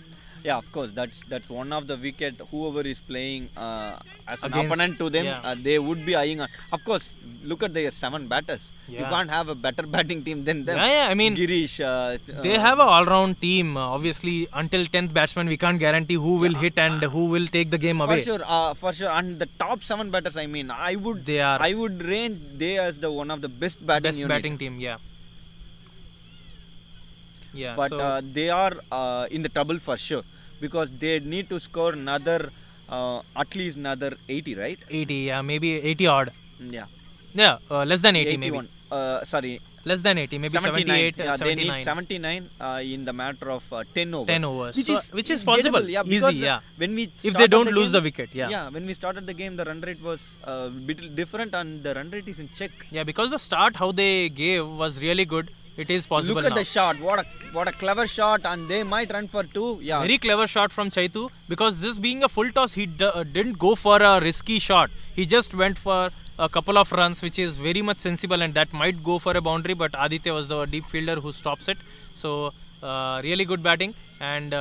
Yeah, of course. That's one of the wicket. Whoever is playing as an Against- opponent to them, yeah. they would be eyeing on. Of course, look at their 7 batters. You Yeah. can't have a better batting team than them. Yeah, I mean, Girish. they have an all-round team. Obviously, until 10th batsman, we can't guarantee who will hit and who will take the game away. for sure. And the top 7 batters, I mean, I would range they as the one of the best batting Best unit. batting team, yeah. Yeah, But so they are in the trouble for sure, because they need to score another at least another 80, right? 80, yeah, maybe 80 odd. Yeah. Yeah, less than 80 maybe. 81. Sorry, Less than 80, maybe 78, Yeah, they 79. need 79 in the matter of 10 overs. 10 overs. Which is gettable, possible. yeah, Easy, because yeah. When we If they started don't the lose game- the wicket, yeah. Yeah, when we started the game, the run rate was a bit different, and the run rate is in check. Yeah, because the start how they gave was really good. It is possible Look at now. the shot. What a clever shot, and they might run for 2. Yeah. Very clever shot from Chaitu, because this being a full toss, he didn't go for a risky shot. He just went for a couple of runs, which is very much sensible, and that might go for a boundary, but Aditya was the deep fielder who stops it. So really good batting, and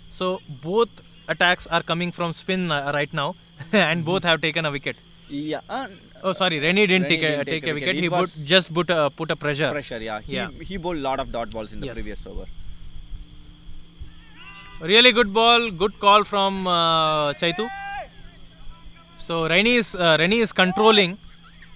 so both attacks are coming from spin right now, and both have taken a wicket. Yeah. Oh, sorry, Rennie didn't Rennie take didn't a take a wicket. wicket. He It was just put a pressure. Pressure, yeah. Yeah. He bowled a lot of dot balls in the Yes. previous over. Really good ball, good call from Chaitu. So Rennie is controlling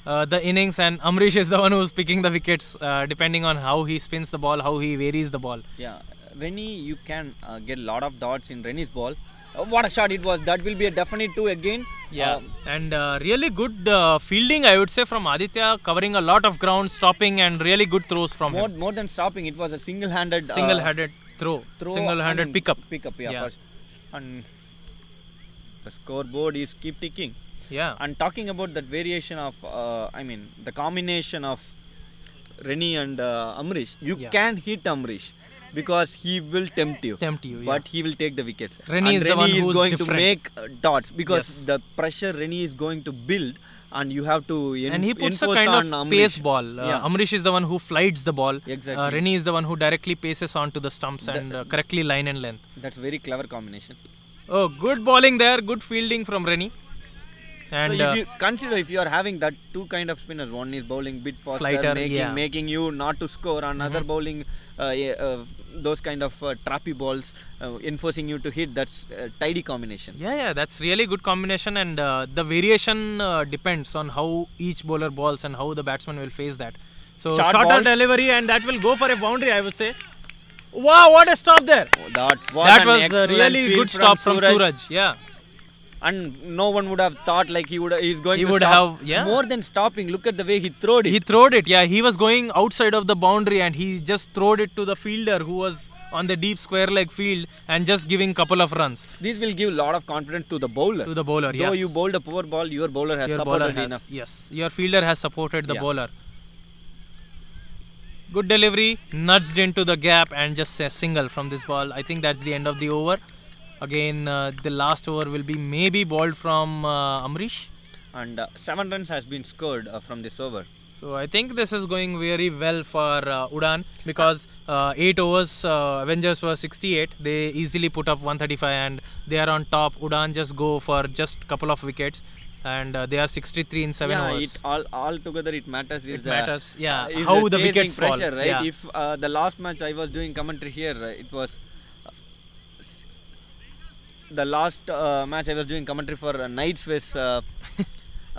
the innings, and Amrish is the one who's picking the wickets, depending on how he spins the ball, how he varies the ball. Yeah, Rennie, you can get a lot of dots in Rennie's ball, What a shot it was. That will be a definite 2 again. Yeah, and really good fielding, I would say, from Aditya, covering a lot of ground, stopping, and really good throws from him. More than stopping, it was a single-handed Throw, single-handed pickup. Yeah. First. And the scoreboard is keep ticking. Yeah. And talking about that variation of, the combination of Rennie and Amrish, you can hit Amrish because he will tempt you. But he will take the wickets. Rennie is the one who's going different. to make dots because the pressure Rennie is going to build, and you have to and he puts a enforce kind on of Amrish. pace ball. Amrish is the one who flights the ball. Exactly. Rennie is the one who directly paces onto the stumps and correctly line and length. That's very clever combination. Oh, good bowling there. Good fielding from Rennie. And so if you consider, if you are having that two kind of spinners, one is bowling bit faster, Flighter, making you not to score, another bowling those kind of trappy balls, enforcing you to hit. That's a tidy combination. Yeah, that's really good combination, and the variation depends on how each bowler balls and how the batsman will face that. So Short shorter ball. delivery, and that will go for a boundary, I would say. Wow, what a stop there! That That was an a really excellent good field stop from Suraj. Yeah. And no one would have thought like he's going He to would stop. have, yeah. More than stopping, look at the way he throwed it. He throwed it, yeah. He was going outside of the boundary and he just throwed it to the fielder who was on the deep square leg field and just giving couple of runs. This will give a lot of confidence to the bowler. Though yes. you bowled a poor ball, your bowler has supported enough. Yes, your fielder has supported the bowler. Good delivery, nudged into the gap and just a single from this ball. I think that's the end of the over. Again, the last over will be maybe bowled from Amrish. And 7 runs has been scored from this over. So I think this is going very well for Udaan because 8 overs, Avengers were 68. They easily put up 135 and they are on top. Udaan just go for just couple of wickets and they are 63 in 7 overs. All together it matters. Is how the wickets fall. Pressure, right? Yeah. If the last match I was doing commentary here, it was the last match I was doing commentary for Knights with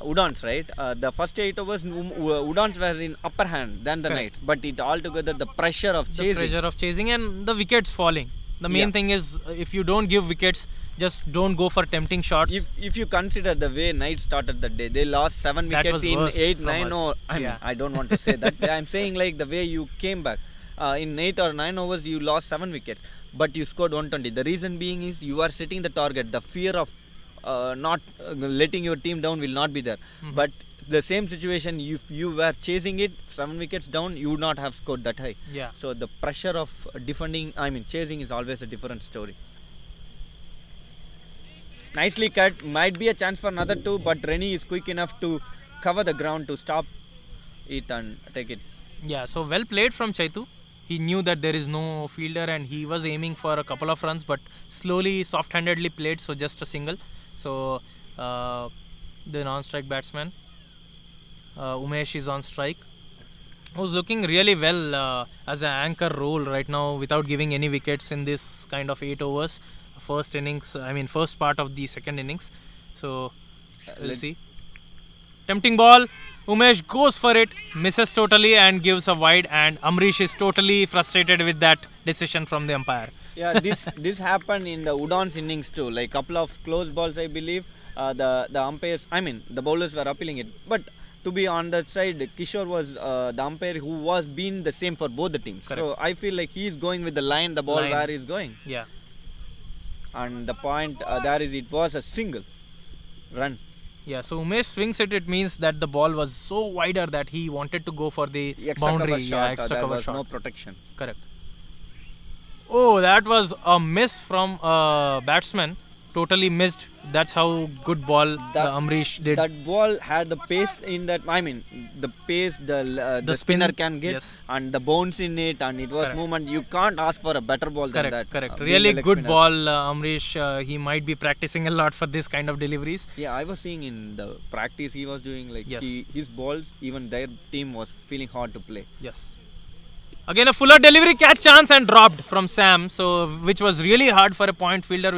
Udaans, right? The first 8 overs, Udaans were in upper hand than the Knights, but it altogether the pressure of chasing and the wickets falling. The main thing is if you don't give wickets, just don't go for tempting shots. If you consider the way Knights started the day, they lost 7 wickets in 8, 9 or I don't want to say that. I'm saying like the way you came back. In 8 or 9 overs, you lost 7 wickets, but you scored 120. The reason being is you are setting the target. The fear of not letting your team down will not be there. But the same situation, if you were chasing it 7 wickets down, you would not have scored that high. Yeah. So the pressure of chasing is always a different story. Nicely cut. Might be a chance for another 2, but Rennie is quick enough to cover the ground to stop it and take it. Yeah, so well played from Chaitu. He knew that there is no fielder and he was aiming for a couple of runs, but slowly, soft-handedly played, so just a single. So the non-strike batsman, Umesh, is on strike. Who's looking really well as an anchor role right now without giving any wickets in this kind of 8 overs. First part of the second innings. So we'll see. Tempting ball. Umesh goes for it, misses totally and gives a wide, and Amrish is totally frustrated with that decision from the umpire. Yeah, this happened in the Udaans innings too. Like couple of close balls, I believe. The umpires, the bowlers were appealing it. But to be on that side, Kishore was the umpire who was been the same for both the teams. Correct. So I feel like he is going with the line, the ball where he's going. Yeah. And the point there is it was a single run. Yeah, so Umesh swings it. It means that the ball was so wider that he wanted to go for the Extra boundary. Cover shot, Extra there cover was shot. no protection. Correct. Oh, that was a miss from a batsman. Totally missed. That's how good ball Amrish did. That ball had the pace in that. The pace the spinner can get, and the bounce in it, and it was movement. You can't ask for a better ball than that. Correct. Really good ball, Amrish. He might be practicing a lot for this kind of deliveries. Yeah, I was seeing in the practice he was doing his balls. Even their team was feeling hard to play. Yes. Again a fuller delivery, catch chance and dropped from Sam. So which was really hard for a point fielder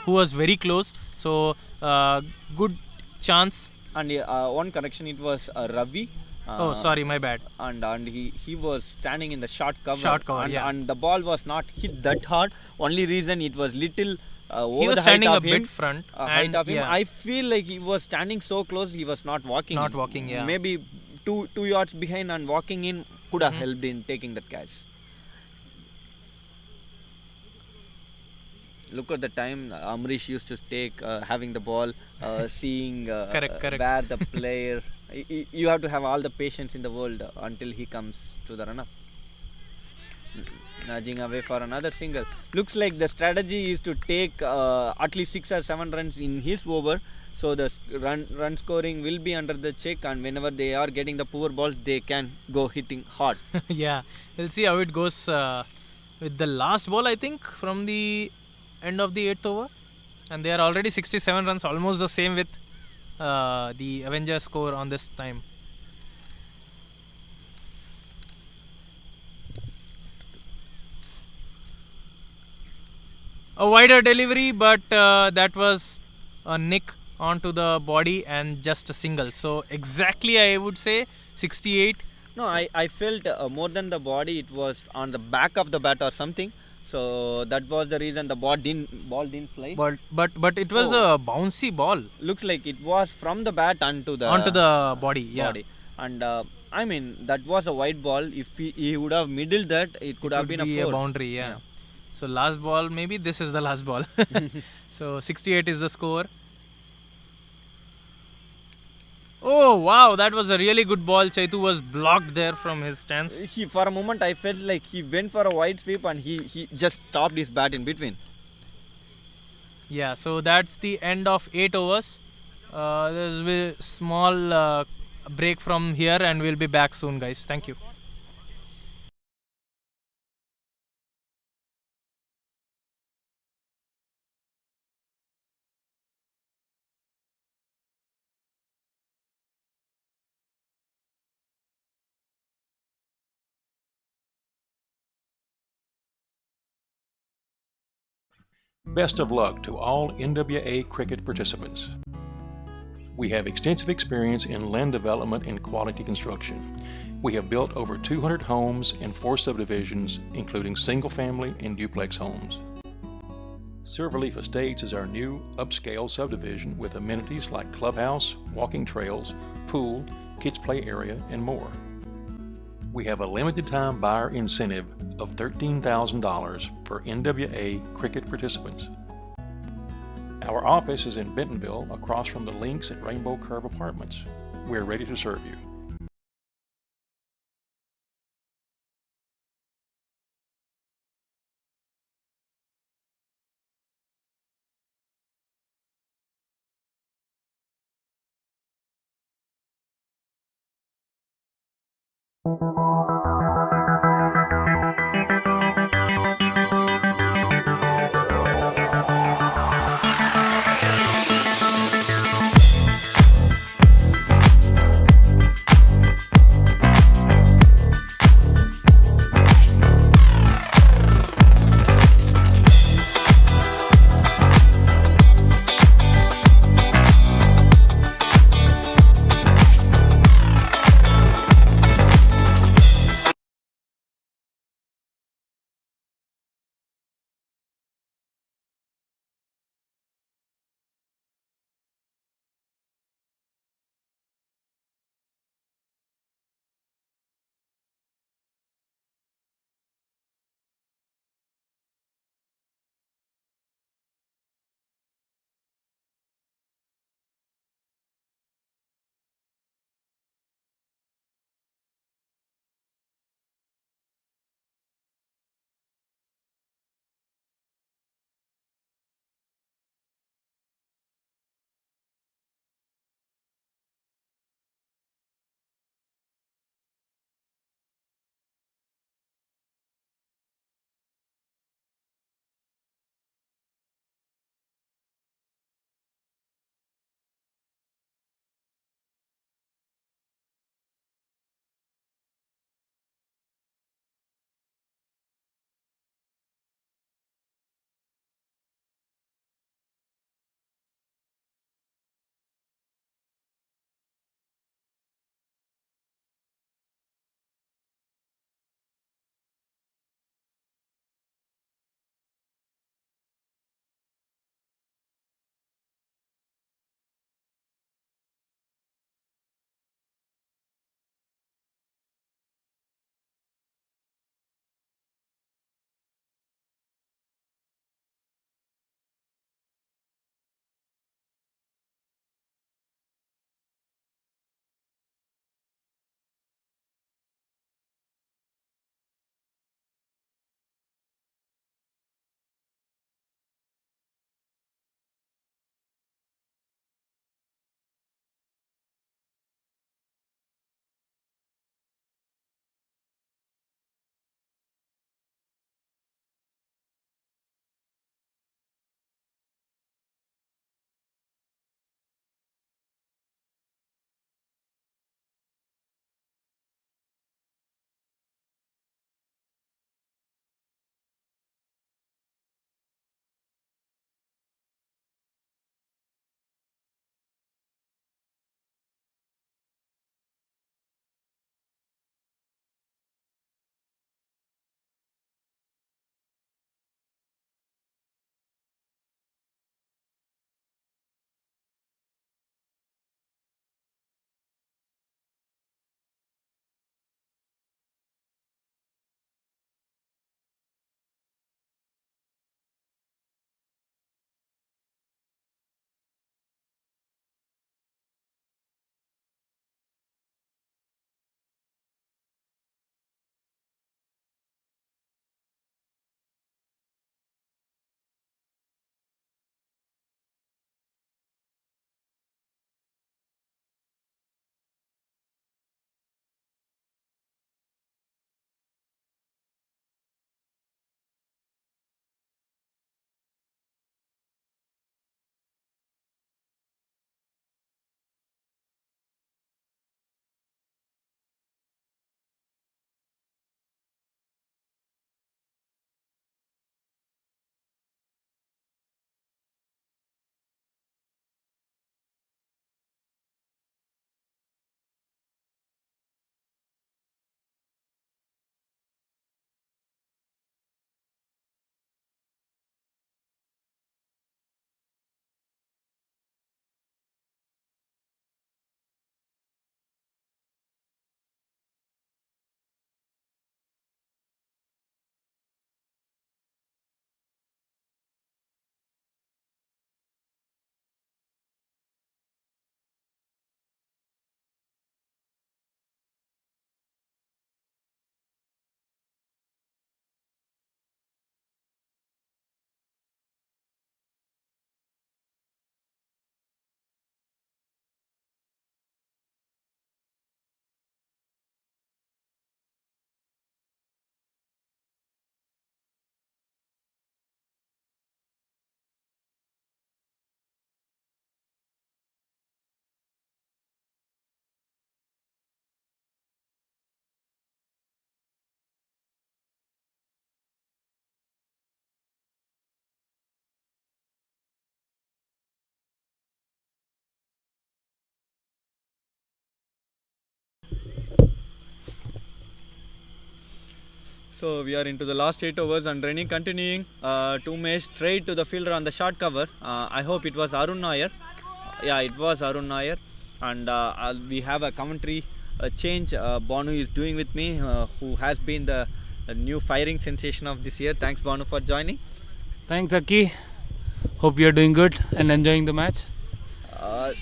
who was very close. So good chance. And one correction, it was Ravi. Oh, sorry, my bad. And he was standing in the short cover. Short cover, and the ball was not hit that hard. Only reason it was little over He was the standing height a of him, bit front. height And of him. yeah, I feel like he was standing so close, he was not walking. Not in. walking, yeah. Maybe two yards behind and walking in could have Mhm. helped in taking that catch. Look at the time Amrish used to take having the ball, seeing Correct. where the player. You have to have all the patience in the world until he comes to the run up. Nudging away for another single. Looks like the strategy is to take at least 6 or 7 runs in his over. So the run scoring will be under the check, and whenever they are getting the poor balls, they can go hitting hard. Yeah, we'll see how it goes with the last ball, I think, from the end of the 8th over. And they are already 67 runs, almost the same with the Avengers score on this time. A wider delivery, but that was a nick onto the body and just a single. So exactly, I would say 68. No, I felt more than the body, it was on the back of the bat or something. So that was the reason the ball didn't fly. But it was a bouncy ball Looks like it was from the bat onto the body. Yeah, body. And I mean, that was a wide ball. If he would have middled that, it could have been be a a four. boundary. Yeah. So last ball, maybe this is the last ball. So 68 is the score. Oh wow, that was a really good ball. Chaitu was blocked there from his stance. For a moment, I felt like he went for a wide sweep and he just stopped his bat in between. Yeah, so that's the end of 8 overs. There's a small break from here, and we'll be back soon, guys. Thank you. Best of luck to all NWA cricket participants. We have extensive experience in land development and quality construction. We have built over 200 homes and 4 subdivisions, including single-family and duplex homes. Silverleaf Estates is our new upscale subdivision with amenities like clubhouse, walking trails, pool, kids play area, and more. We have a limited time buyer incentive of $13,000 for NWA cricket participants. Our office is in Bentonville across from the Links at Rainbow Curve Apartments. We're ready to serve you. So we are into the last 8 overs and Rennie continuing to make straight to the fielder on the short cover. I hope it was Arun Nair. Yeah, it was Arun Nair. And we have a commentary change. Banu is doing with me, who has been the new firing sensation of this year. Thanks, Banu, for joining. Thanks, Aki. Hope you're doing good and enjoying the match.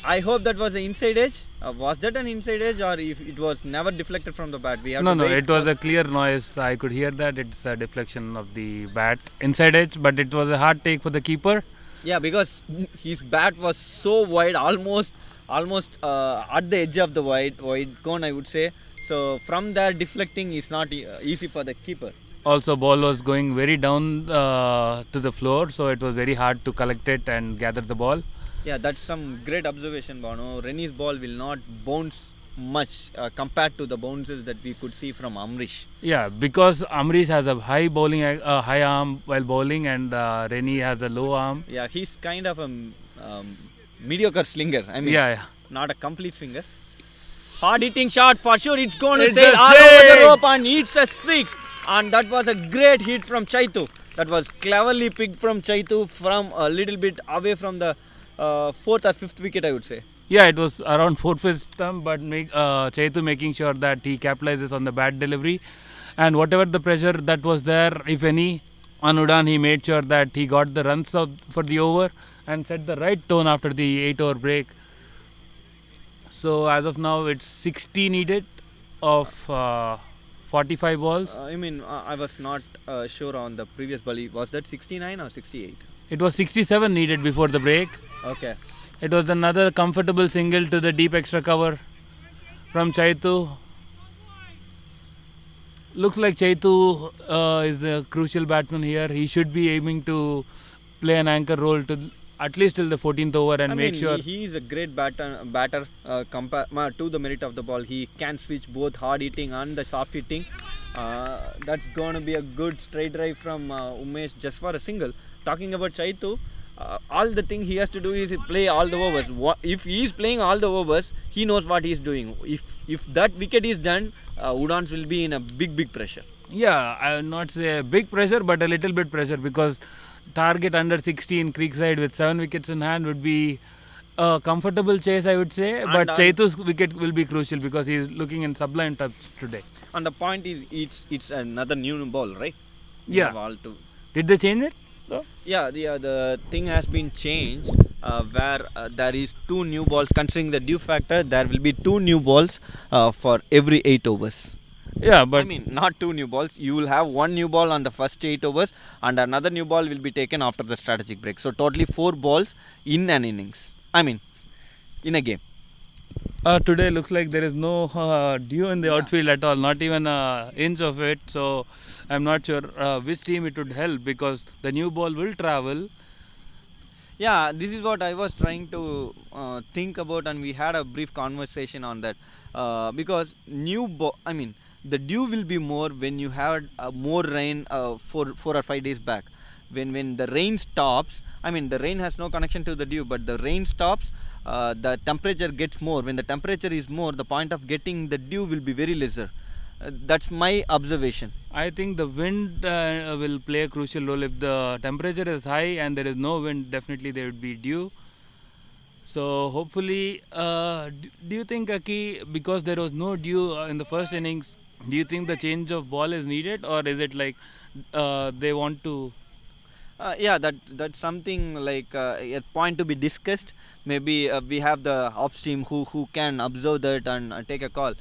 I hope that was an inside edge. Was that an inside edge, or if it was never deflected from the bat? We have No, to wait it was a clear noise. I could hear that it's a deflection of the bat inside edge, but it was a hard take for the keeper. Yeah, because his bat was so wide, almost at the edge of the wide cone, I would say. So from there, deflecting is not easy for the keeper. Also, ball was going very down to the floor, so it was very hard to collect it and gather the ball. Yeah, that's some great observation, Banu. Rennie's ball will not bounce much compared to the bounces that we could see from Amrish. Yeah, because Amrish has a high arm while bowling, and Rennie has a low arm. Yeah, he's kind of a mediocre slinger. I mean, not a complete swinger. Hard hitting shot for sure. It's going to sail all over the rope and it's a 6. And that was a great hit from Chaitu. That was cleverly picked from Chaitu from a little bit away from the 4th or 5th wicket, I would say. Yeah, it was around 4th stump, but Chaitu making sure that he capitalizes on the bat delivery, and whatever the pressure that was there, if any, on Udaan, he made sure that he got the runs out for the over and set the right tone after the 8-over break. So as of now, it's 60 needed of 45 balls. I was not sure on the previous ball. Was that 69 or 68? It was 67 needed before the break. Okay. It was another comfortable single to the deep extra cover from Chaitu. Looks like Chaitu is a crucial batsman here. He should be aiming to play an anchor role to at least till the 14th over and make sure. He is a great batter to the merit of the ball. He can switch both hard hitting and the soft hitting. That's going to be a good straight drive from Umesh just for a single. Talking about Chaitu, all the thing he has to do is play all the overs. If he is playing all the overs, he knows what he is doing. If that wicket is done, Udaans will be in a big pressure. Yeah, I will not say big pressure, but a little bit pressure, because target under 60 in Creekside with 7 wickets in hand would be a comfortable chase, I would say. But Chaitu's wicket will be crucial because he is looking in sublime touch today. And the point is, it's another new ball, right? Yeah. Did they change it? Yeah, the thing has been changed where there is 2 new balls. Considering the dew factor, there will be 2 new balls for every 8 overs. Yeah, but not 2 new balls. You will have 1 new ball on the first 8 overs and another new ball will be taken after the strategic break. So totally 4 balls in an innings. In a game. Today looks like there is no dew in the outfield at all, not even an inch of it. So I'm not sure which team it would help, because the new ball will travel. Yeah, this is what I was trying to think about, and we had a brief conversation on that. Because the dew will be more when you had more rain 4 or 5 days back. When the rain stops, the rain has no connection to the dew, but the rain stops, the temperature gets more. When the temperature is more, the point of getting the dew will be very lesser. That's my observation. I think the wind will play a crucial role. If the temperature is high and there is no wind, definitely there would be dew. So hopefully, do you think, Aki, because there was no dew in the first innings, do you think the change of ball is needed, or is it like they want to? That's something like a point to be discussed. Maybe we have the ops team who can observe that and take a call.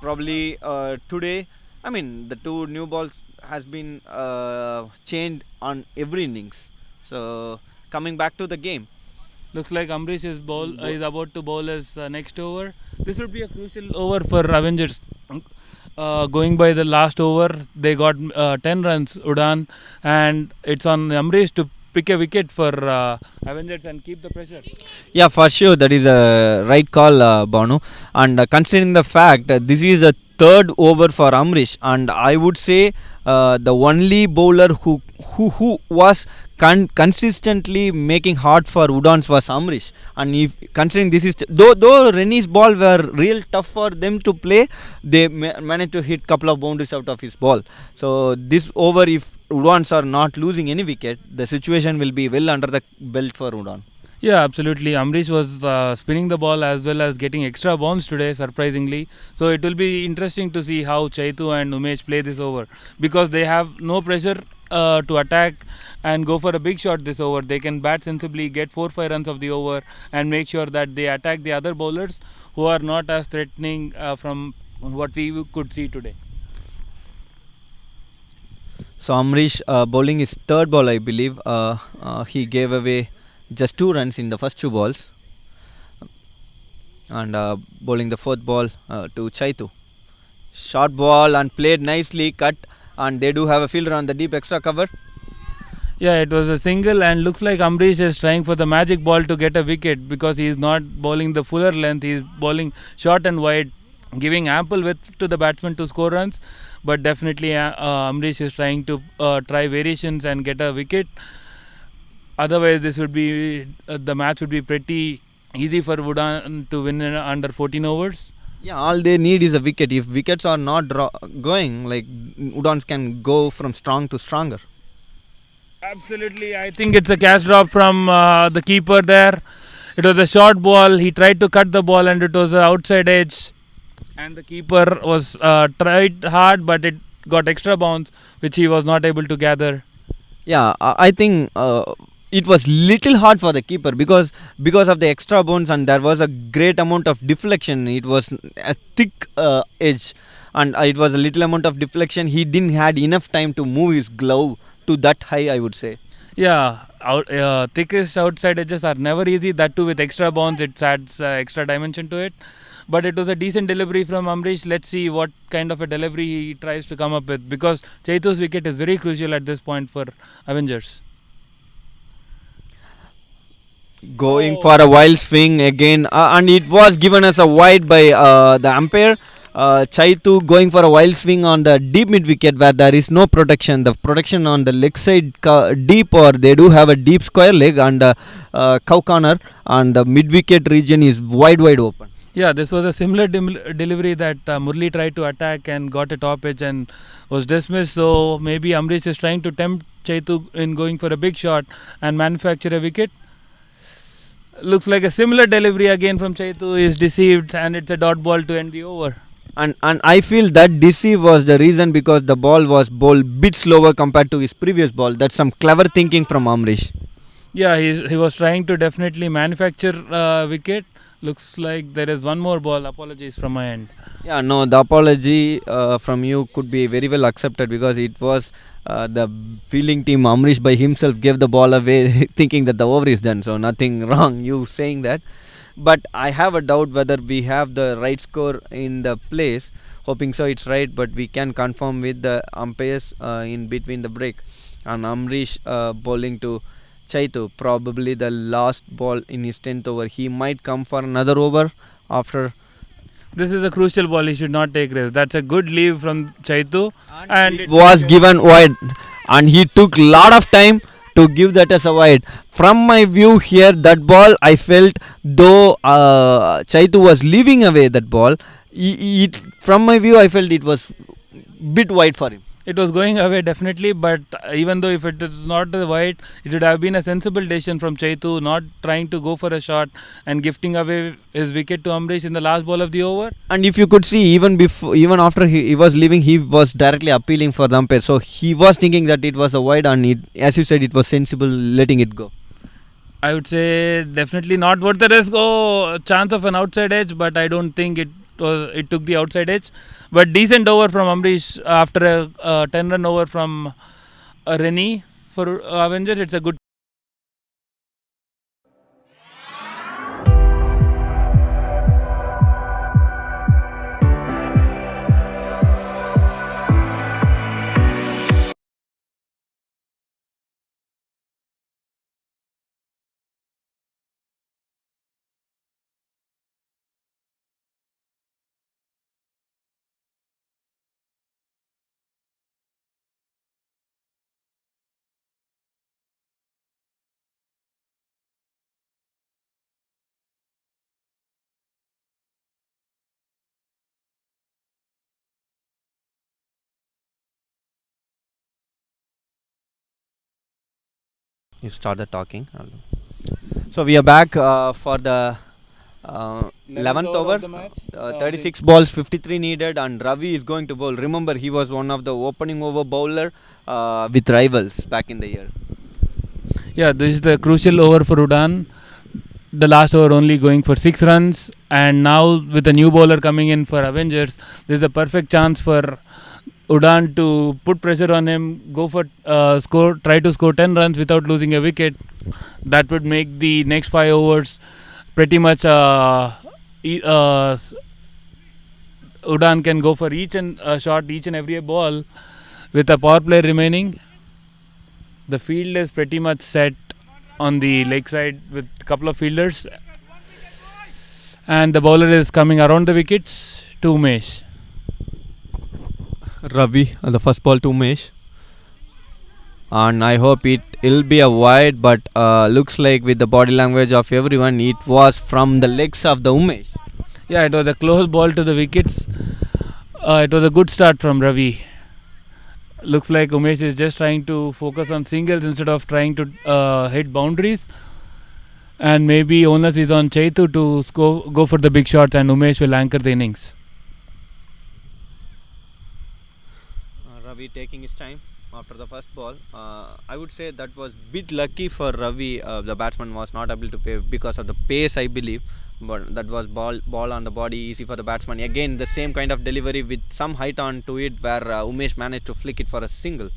Probably today, the 2 new balls has been changed on every innings. So coming back to the game. Looks like Amrish is about to bowl his next over. This would be a crucial over for Avengers. Going by the last over, they got 10 runs, Udaan, and it's on Amrish to pick a wicket for Avengers and keep the pressure. Yeah, for sure, that is a right call, Banu. And considering the fact that this is the 3rd over for Amrish, and I would say the only bowler who was consistently making hard for Udaans was Amrish. And if considering this is though Rennie's ball were real tough for them to play, they managed to hit couple of boundaries out of his ball. So this over, if Udaans are not losing any wicket, the situation will be well under the belt for Udan. Yeah, absolutely. Amrish was spinning the ball as well as getting extra bounce today, surprisingly. So it will be interesting to see how Chaitu and Umesh play this over, because they have no pressure to attack and go for a big shot this over. They can bat sensibly, get 4-5 runs of the over, and make sure that they attack the other bowlers who are not as threatening from what we could see today. So Amrish bowling his third ball, I believe. He gave away just 2 runs in the first 2 balls, and bowling the fourth ball to Chaitu. Short ball and played nicely, cut, and they do have a fielder on the deep extra cover. Yeah, it was a single, and looks like Amrish is trying for the magic ball to get a wicket, because he is not bowling the fuller length. He is bowling short and wide, giving ample width to the batsman to score runs. But definitely Amrish is trying to try variations and get a wicket. Otherwise, this would be the match would be pretty easy for Udan to win in under 14 overs. Yeah, all they need is a wicket. If wickets are not going, like, Udans can go from strong to stronger. Absolutely, I think it's a catch drop from the keeper there. It was a short ball. He tried to cut the ball, and it was an outside edge. And the keeper was tried hard, but it got extra bounce, which he was not able to gather. Yeah, I think it was little hard for the keeper because of the extra bounce, and there was a great amount of deflection. It was a thick edge, and it was a little amount of deflection. He didn't had enough time to move his glove to that high, I would say. Yeah, thickest outside edges are never easy. That too with extra bounce, it adds extra dimension to it. But it was a decent delivery from Amrish. Let's see what kind of a delivery he tries to come up with, because Chaitu's wicket is very crucial at this point for Avengers. Going for a wild swing again, and it was given as a wide by the umpire. Chaitu going for a wild swing on the deep mid wicket where there is no protection. The protection on the leg side deep, or they do have a deep square leg and cow corner, and the mid wicket region is wide open. Yeah, this was a similar delivery that Murli tried to attack and got a top edge and was dismissed. So maybe Amrish is trying to tempt Chaitu in going for a big shot and manufacture a wicket. Looks like a similar delivery again from Chaitu is deceived, and it's a dot ball to end the over. And I feel that deceive was the reason, because the ball was bowled bit slower compared to his previous ball. That's some clever thinking from Amrish. Yeah, he was trying to definitely manufacture wicket. Looks like there is one more ball. Apologies from my end. Yeah, no, the apology from you could be very well accepted, because it was the fielding team. Amrish by himself gave the ball away thinking that the over is done. So nothing wrong you saying that. But I have a doubt whether we have the right score in the place. Hoping so it's right, but we can confirm with the umpires in between the break. And Amrish bowling to Chaitu, probably the last ball in his 10th over. He might come for another over after. This is a crucial ball. He should not take risk. That's a good leave from Chaitu, and it was given wide, and he took lot of time to give that as a wide. From my view here, that ball I felt, though Chaitu was leaving away that ball, from my view I felt it was bit wide for him. It was going away definitely, but even though if it is not the wide, it would have been a sensible decision from Chaitu, not trying to go for a shot and gifting away his wicket to Amrish in the last ball of the over. And if you could see, even after he was leaving, he was directly appealing for the umpire. So he was thinking that it was a wide, and as you said, it was sensible letting it go. I would say definitely not worth the risk. Chance of an outside edge, but I don't think it took the outside edge. But decent over from Amrish after a 10-run over from Rennie for Avengers. It's a good You started talking. So we are back for the 11th over. 36 balls, 53 needed, and Ravi is going to bowl. Remember, he was one of the opening over bowler with rivals back in the year. Yeah, this is the crucial over for Udaan. The last over only going for 6 runs, and now with a new bowler coming in for Avengers, this is a perfect chance for Udaan to put pressure on him, go for try to score 10 runs without losing a wicket. That would make the next 5 overs pretty much Udaan can go for each and shot each and every ball with a power play remaining. The field is pretty much set on the leg side with a couple of fielders, and the bowler is coming around the wickets to Umesh. Ravi, the first ball to Umesh, and I hope it'll be a wide, but looks like with the body language of everyone, it was from the legs of the Umesh. Yeah, it was a close ball to the wickets. It was a good start from Ravi. Looks like Umesh is just trying to focus on singles instead of trying to hit boundaries. And maybe onus is on Chaitu to go for the big shots, and Umesh will anchor the innings. Ravi taking his time after the first ball. I would say that was bit lucky for Ravi. The batsman was not able to pay because of the pace, I believe. But that was ball on the body, easy for the batsman. Again, the same kind of delivery with some height onto it, where Umesh managed to flick it for a single.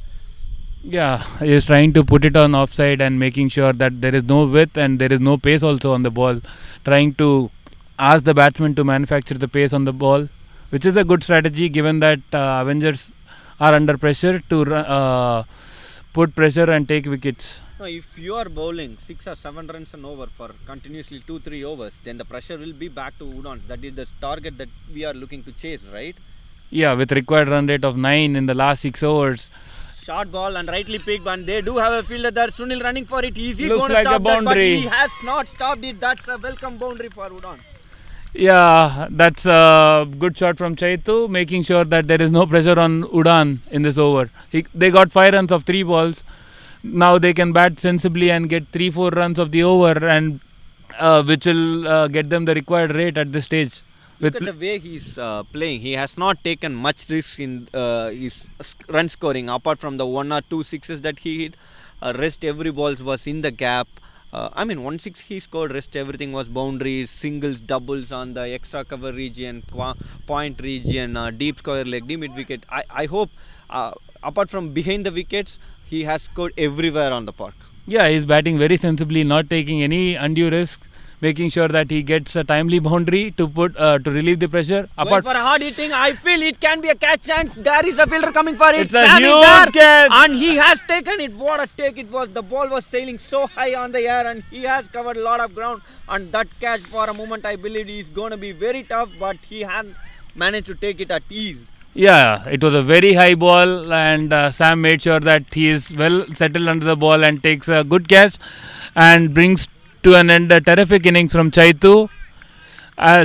Yeah, he is trying to put it on offside and making sure that there is no width and there is no pace also on the ball. Trying to ask the batsman to manufacture the pace on the ball, which is a good strategy given that Avengers are under pressure to put pressure and take wickets. No, if you are bowling 6 or 7 runs and over for continuously 2-3 overs, then the pressure will be back to Udaans. That is the target that we are looking to chase, right? Yeah, with required run rate of 9 in the last 6 overs. Short ball and rightly picked, and they do have a fielder there. Sunil running for it. Is he Looks going to like stop a that? But boundary. he has not stopped it. That's a welcome boundary for Udaans. Yeah, that's a good shot from Chaitu, making sure that there is no pressure on Udaan in this over. They got 5 runs of 3 balls. Now they can bat sensibly and get 3-4 runs of the over, and which will get them the required rate at this stage. Look at the way he's playing. He has not taken much risk in his run scoring, apart from the 1 or 2 sixes that he hit. Rest every ball was in the gap. 1 6 he scored. Rest everything was boundaries, singles, doubles on the extra cover region, point region, deep square leg, deep mid wicket. I hope apart from behind the wickets, he has scored everywhere on the park. Yeah, he's batting very sensibly, not taking any undue risks, making sure that he gets a timely boundary to relieve the pressure. Going for a hard hitting, I feel it can be a catch chance. There is a fielder coming for it. It's a Sam is huge there, catch. and he has taken it. What a take it was. The ball was sailing so high on the air, and he has covered a lot of ground. And that catch, for a moment, I believe is going to be very tough, but he had managed to take it at ease. Yeah, it was a very high ball, and Sam made sure that he is well settled under the ball and takes a good catch and brings to an end a terrific innings from Chaitu.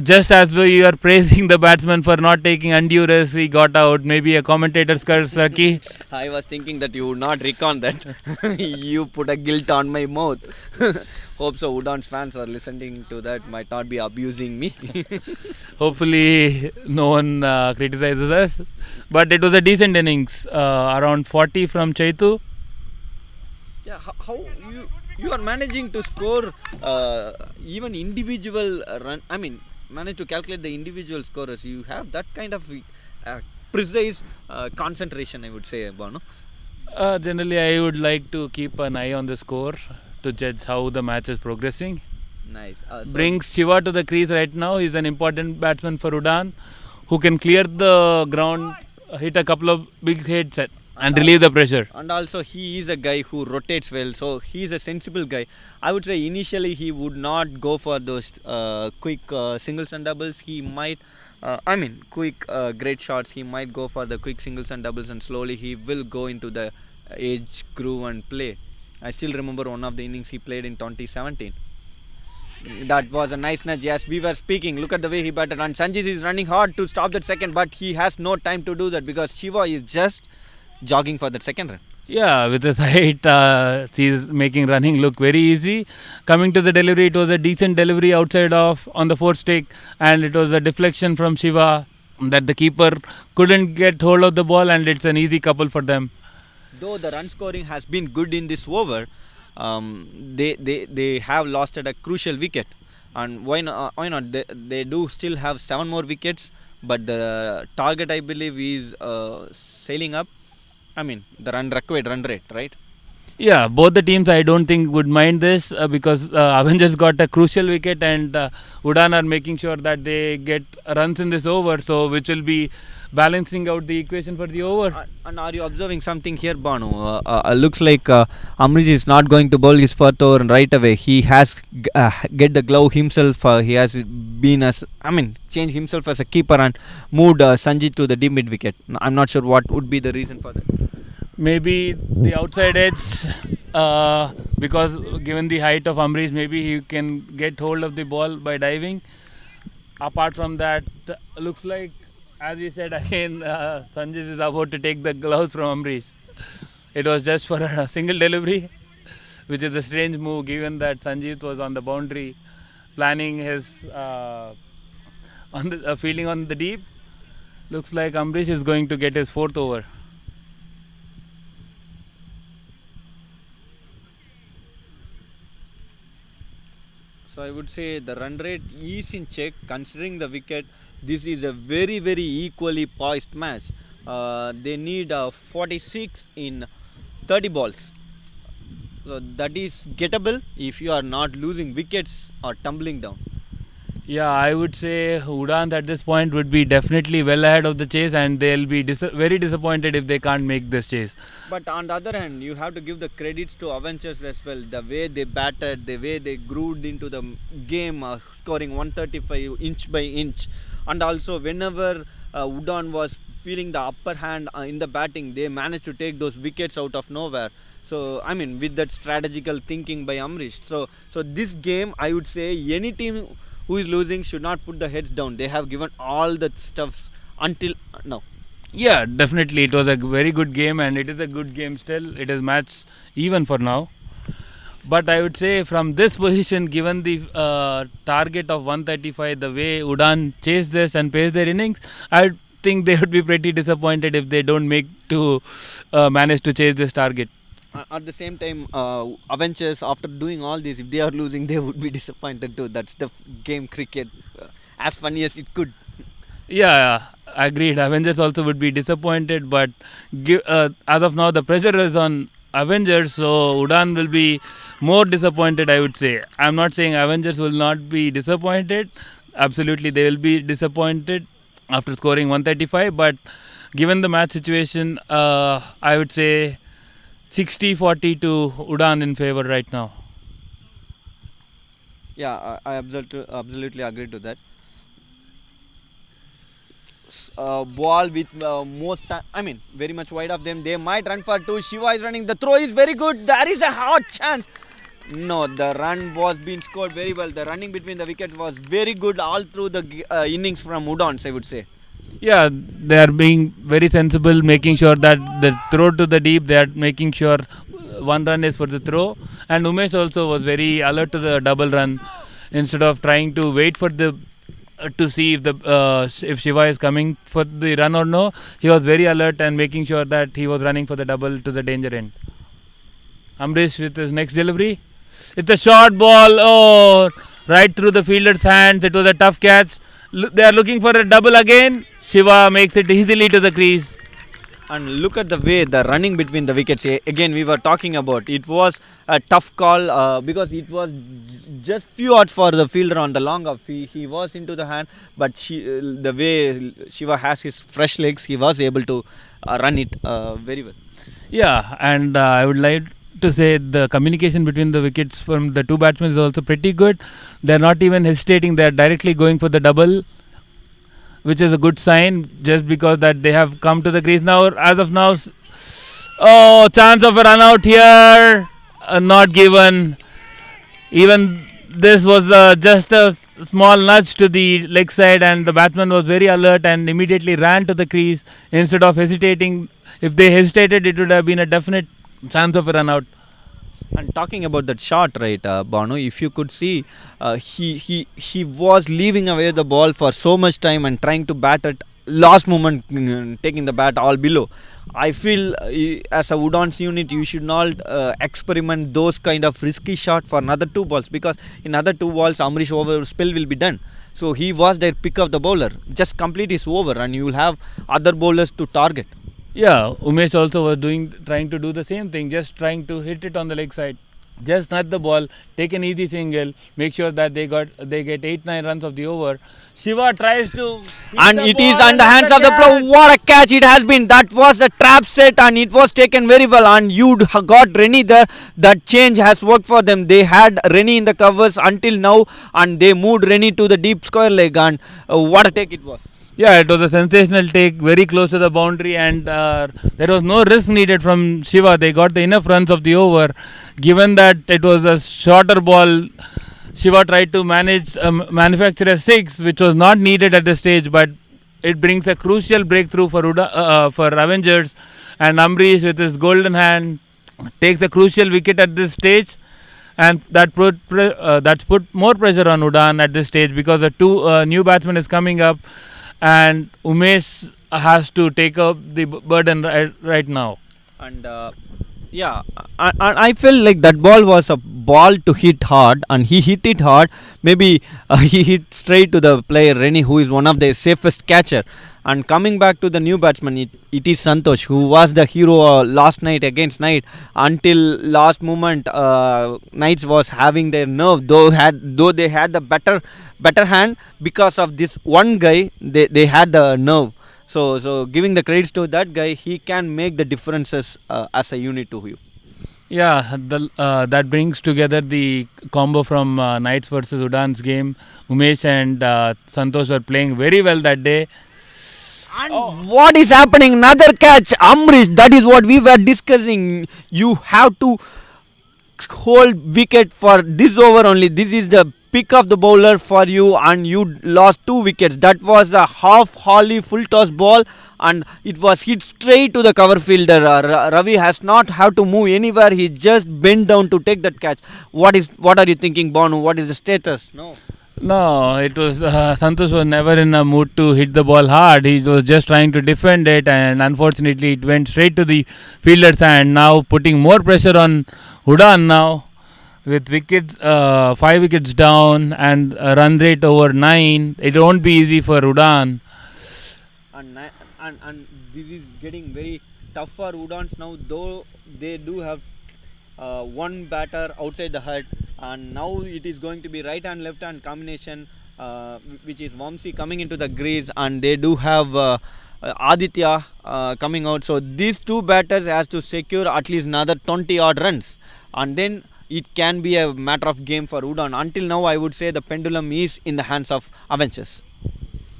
Just as we are praising the batsman for not taking undue risk, he got out. Maybe a commentator's curse, Saki. I was thinking that you would not recon that. You put a guilt on my mouth. Hope so Udaans fans are listening to that, might not be abusing me. Hopefully no one criticizes us. But it was a decent innings, around 40 from Chaitu. Yeah, how you are managing to score even individual run. Manage to calculate the individual scorers. You have that kind of precise concentration, I would say, Bano. Generally, I would like to keep an eye on the score to judge how the match is progressing. Nice. Brings Shiva to the crease right now. He's an important batsman for Udaan, who can clear the ground, hit a couple of big hits and relieve the pressure. And also he is a guy who rotates well, so he is a sensible guy. I would say initially he would not go for those quick singles and doubles. He might, quick great shots. He might go for the quick singles and doubles, and slowly he will go into the edge, groove and play. I still remember one of the innings he played in 2017. That was a nice nudge. Yes, we were speaking. Look at the way he batted, and Sanjit is running hard to stop that second, but he has no time to do that because Shiva is just jogging for that second run. Yeah, with his height, he's making running look very easy. Coming to the delivery, it was a decent delivery outside off on the fourth stick, and it was a deflection from Shiva that the keeper couldn't get hold of the ball, and it's an easy couple for them. Though the run scoring has been good in this over, they have lost at a crucial wicket. And why not? They do still have 7 more wickets, but the target, I believe, is sailing up. I mean, the required run rate, right? Yeah, both the teams I don't think would mind this because Avengers got a crucial wicket and Udaan are making sure that they get runs in this over, so which will be balancing out the equation for the over. And are you observing something here, Banu? Looks like Amrish is not going to bowl his fourth over right away. He has get the glove himself. He has been changed himself as a keeper and moved Sanjit to the deep mid wicket. I'm not sure what would be the reason for that. Maybe the outside edge, because given the height of Amrish, maybe he can get hold of the ball by diving. Apart from that, looks like, as we said again, Sanjit is about to take the gloves from Amrish. It was just for a single delivery, which is a strange move given that Sanjit was on the boundary, planning his fielding on the deep. Looks like Amrish is going to get his fourth over. So I would say the run rate is in check considering the wicket. This is a very equally poised match. They need 46 in 30 balls. So that is gettable if you are not losing wickets or tumbling down. Yeah, I would say Udaans at this point would be definitely well ahead of the chase, and they'll be very disappointed if they can't make this chase. But on the other hand, you have to give the credits to Avengers as well. The way they batted, the way they grew into the game, scoring 135 inch by inch. And also whenever Udaans was feeling the upper hand in the batting, they managed to take those wickets out of nowhere. So I mean, with that strategical thinking by Amrish. So this game, I would say any team who is losing should not put the heads down. They have given all the stuffs until now. Yeah, definitely. It was a very good game, and it is a good game still. It is match even for now. But I would say from this position, given the target of 135, the way Udaans chased this and paced their innings, I think they would be pretty disappointed if they don't manage to chase this target. At the same time, Avengers, after doing all this, if they are losing, they would be disappointed too. That's the game cricket, as funny as it could. Yeah, agreed. Avengers also would be disappointed, but as of now, the pressure is on Avengers, so Udaans will be more disappointed, I would say. I'm not saying Avengers will not be disappointed. Absolutely, they will be disappointed after scoring 135, but given the match situation, I would say 60-40 to Udaans in favor right now. Yeah, I absolutely agree to that. Ball with most time, very much wide of them. They might run for 2. Shiva is running. The throw is very good. There is a hot chance. No, the run was being scored very well. The running between the wickets was very good all through the innings from Udaans, I would say. Yeah, they are being very sensible, making sure that the throw to the deep, they are making sure one run is for the throw. And Umesh also was very alert to the double run. Instead of trying to wait for the to see if Shiva is coming for the run or no, he was very alert and making sure that he was running for the double to the danger end. Amrish with his next delivery. It's a short ball, right through the fielder's hands. It was a tough catch. They are looking for a double again. Shiva makes it easily to the crease. And look at the way the running between the wickets, again we were talking about. It was a tough call because it was just few out for the fielder on the long off. He was into the hand, but the way Shiva has his fresh legs, he was able to run it very well. Yeah, and I would like to say the communication between the wickets from the two batsmen is also pretty good. They are not even hesitating. They are directly going for the double, which is a good sign just because that they have come to the crease now. As of now, chance of a run out here, not given. Even this was just a small nudge to the leg side, and the batsman was very alert and immediately ran to the crease instead of hesitating. If they hesitated, it would have been a definite chance of a run out. And talking about that shot, right, Banu, if you could see, he was leaving away the ball for so much time and trying to bat at last moment, taking the bat all below. I feel as a Udaans unit, you should not experiment those kind of risky shot for another 2 balls, because in other 2 balls, Amrish over spell will be done. So he was their pick of the bowler. Just complete his over, and you will have other bowlers to target. Yeah, Umesh also was trying to do the same thing, just trying to hit it on the leg side. Just nut the ball, take an easy single, make sure that they get 8-9 runs of the over. Shiva tries to And it is on the hands of the player. What a catch it has been. That was a trap set, and it was taken very well. And you got Rennie there. That change has worked for them. They had Rennie in the covers until now, and they moved Rennie to the deep square leg. And what a take it was. Yeah, it was a sensational take, very close to the boundary, and there was no risk needed from Shiva. They got the enough runs of the over. Given that it was a shorter ball, Shiva tried to manufacture a 6, which was not needed at this stage, but it brings a crucial breakthrough for Avengers, and Amrish with his golden hand takes a crucial wicket at this stage, and that's put more pressure on Udaan at this stage, because the two new batsmen is coming up, and Umesh has to take up the burden right now. And yeah, and I feel like that ball was a ball to hit hard, and he hit it hard. Maybe he hit straight to the player Rennie, who is one of their safest catcher. And coming back to the new batsman, it is Santosh, who was the hero last night against Knight. Until last moment, Knights was having their nerve, though they had the better hand. Because of this one guy, they had the nerve. So giving the credits to that guy, he can make the differences as a unit to you. Yeah, that brings together the combo from Knights versus Udaans game. Umesh and Santosh were playing very well that day. And what is happening? Another catch, Amrish. That is what we were discussing. You have to hold wicket for this over only. This is the pick of the bowler for you, and you lost 2 wickets. That was a half volley full toss ball, and it was hit straight to the cover fielder. Ravi has not have to move anywhere. He just bent down to take that catch. What are you thinking, Bonu? What is the status? No, it was Santosh was never in a mood to hit the ball hard. He was just trying to defend it, and unfortunately it went straight to the fielder's hand. Now putting more pressure on Udaan now, with 5 wickets down and a run rate over 9. It won't be easy for Udaan. And this is getting very tough for Udaans now, though they do have one batter outside the hut, and now it is going to be right hand left hand combination, which is Vamsi coming into the crease, and they do have Aditya coming out. So these 2 batters has to secure at least another 20 odd runs, and then it can be a matter of game for Udaan. Until now, I would say the pendulum is in the hands of Avengers.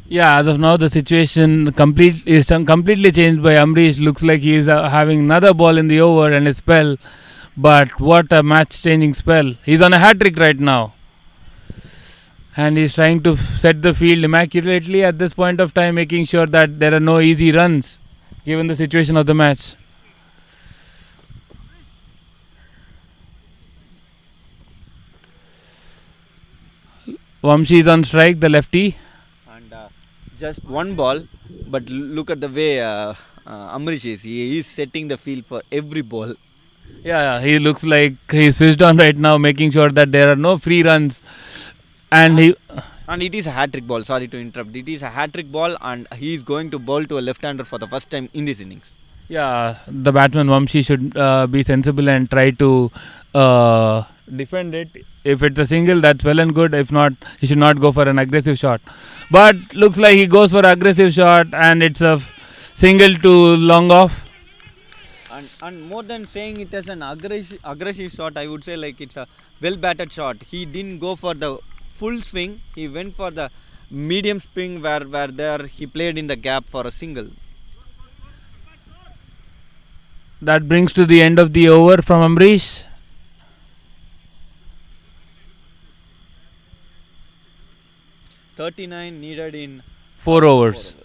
Yeah, as of now the situation is completely changed by Amrish. Looks like he is having another ball in the over and a spell. But what a match-changing spell. He's on a hat-trick right now. And he's trying to set the field immaculately at this point of time, making sure that there are no easy runs, given the situation of the match. Vamshi is on strike, the lefty. And just one ball, but look at the way Amrish is. He is setting the field for every ball. Yeah, he looks like he's switched on right now, making sure that there are no free runs. And it is a hat-trick ball. Sorry to interrupt. It is a hat-trick ball, and he is going to bowl to a left-hander for the first time in this innings. Yeah, the batsman Vamshi should be sensible and try to defend it. If it's a single, that's well and good. If not, he should not go for an aggressive shot. But looks like he goes for aggressive shot, and it's a single to long off. And more than saying it as an aggressive shot, I would say like it's a well batted shot. He didn't go for the full swing. He went for the medium swing where there he played in the gap for a single. That brings to the end of the over from Amrish. .39 needed in 4 overs.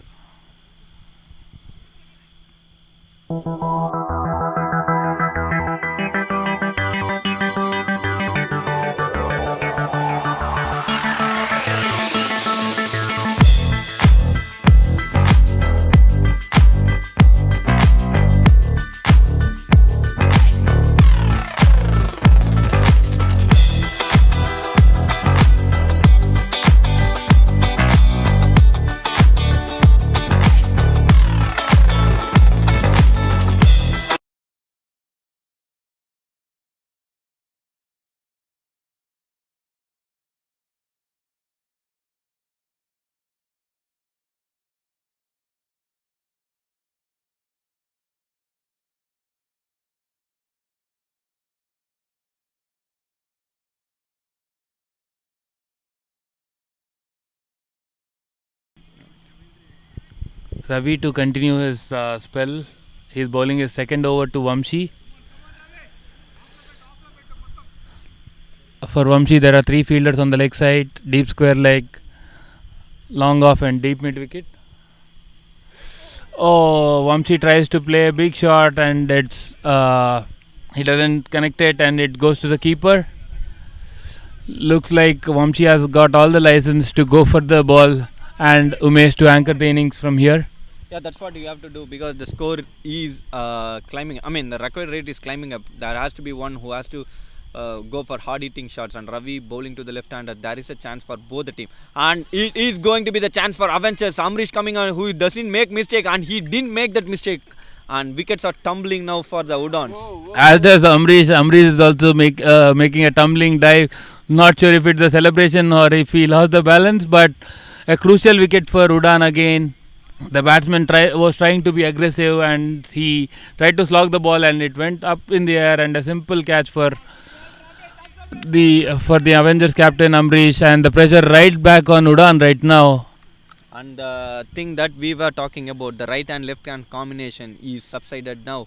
Ravi to continue his spell. He's bowling his second over to Vamshi. For Vamshi, there are 3 fielders on the leg side: deep square leg, long off, and deep mid wicket. Oh, Vamshi tries to play a big shot, and he doesn't connect it, and it goes to the keeper. Looks like Vamshi has got all the license to go for the ball, and Umesh to anchor the innings from here. Yeah, that's what you have to do because the score is climbing. I mean, the record rate is climbing up. There has to be one who has to go for hard hitting shots, and Ravi bowling to the left hander. There is a chance for both the team, and it is going to be the chance for Avengers. Amrish coming on, who doesn't make mistake, and he didn't make that mistake. And wickets are tumbling now for the Udaans. As does Amrish. Amrish is also making a tumbling dive. Not sure if it's a celebration or if he lost the balance, but a crucial wicket for Udaan again. The batsman was trying to be aggressive, and he tried to slog the ball, and it went up in the air, and a simple catch for the Avengers captain Amrish, and the pressure right back on Udaan right now. And the thing that we were talking about, the right hand left hand combination is subsided now,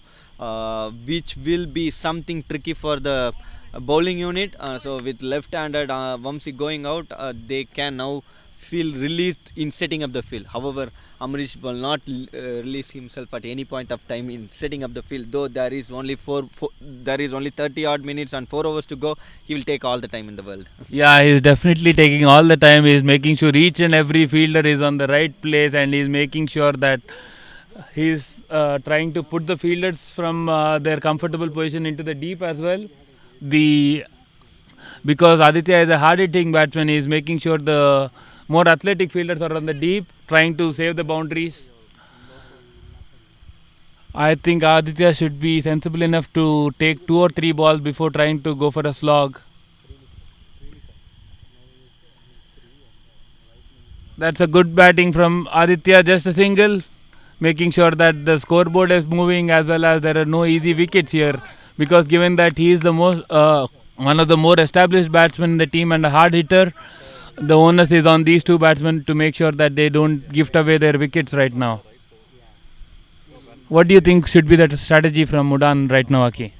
which will be something tricky for the bowling unit. So with left handed Vamsi going out, they can now feel released in setting up the field. However, Amrish will not release himself at any point of time in setting up the field. Though there is only 30 odd minutes and 4 overs to go, he will take all the time in the world. Yeah, he's definitely taking all the time. He's making sure each and every fielder is on the right place, and he's making sure that he's trying to put the fielders from their comfortable position into the deep as well. Because Aditya is a hard-hitting batsman, he's making sure the more athletic fielders are on the deep, trying to save the boundaries. I think Aditya should be sensible enough to take 2 or 3 balls before trying to go for a slog. That's a good batting from Aditya, just a single, making sure that the scoreboard is moving, as well as there are no easy wickets here, because given that he is the most one of the more established batsmen in the team and a hard hitter, the onus is on these 2 batsmen to make sure that they don't gift away their wickets right now. What do you think should be the strategy from Udaan right now, Aki?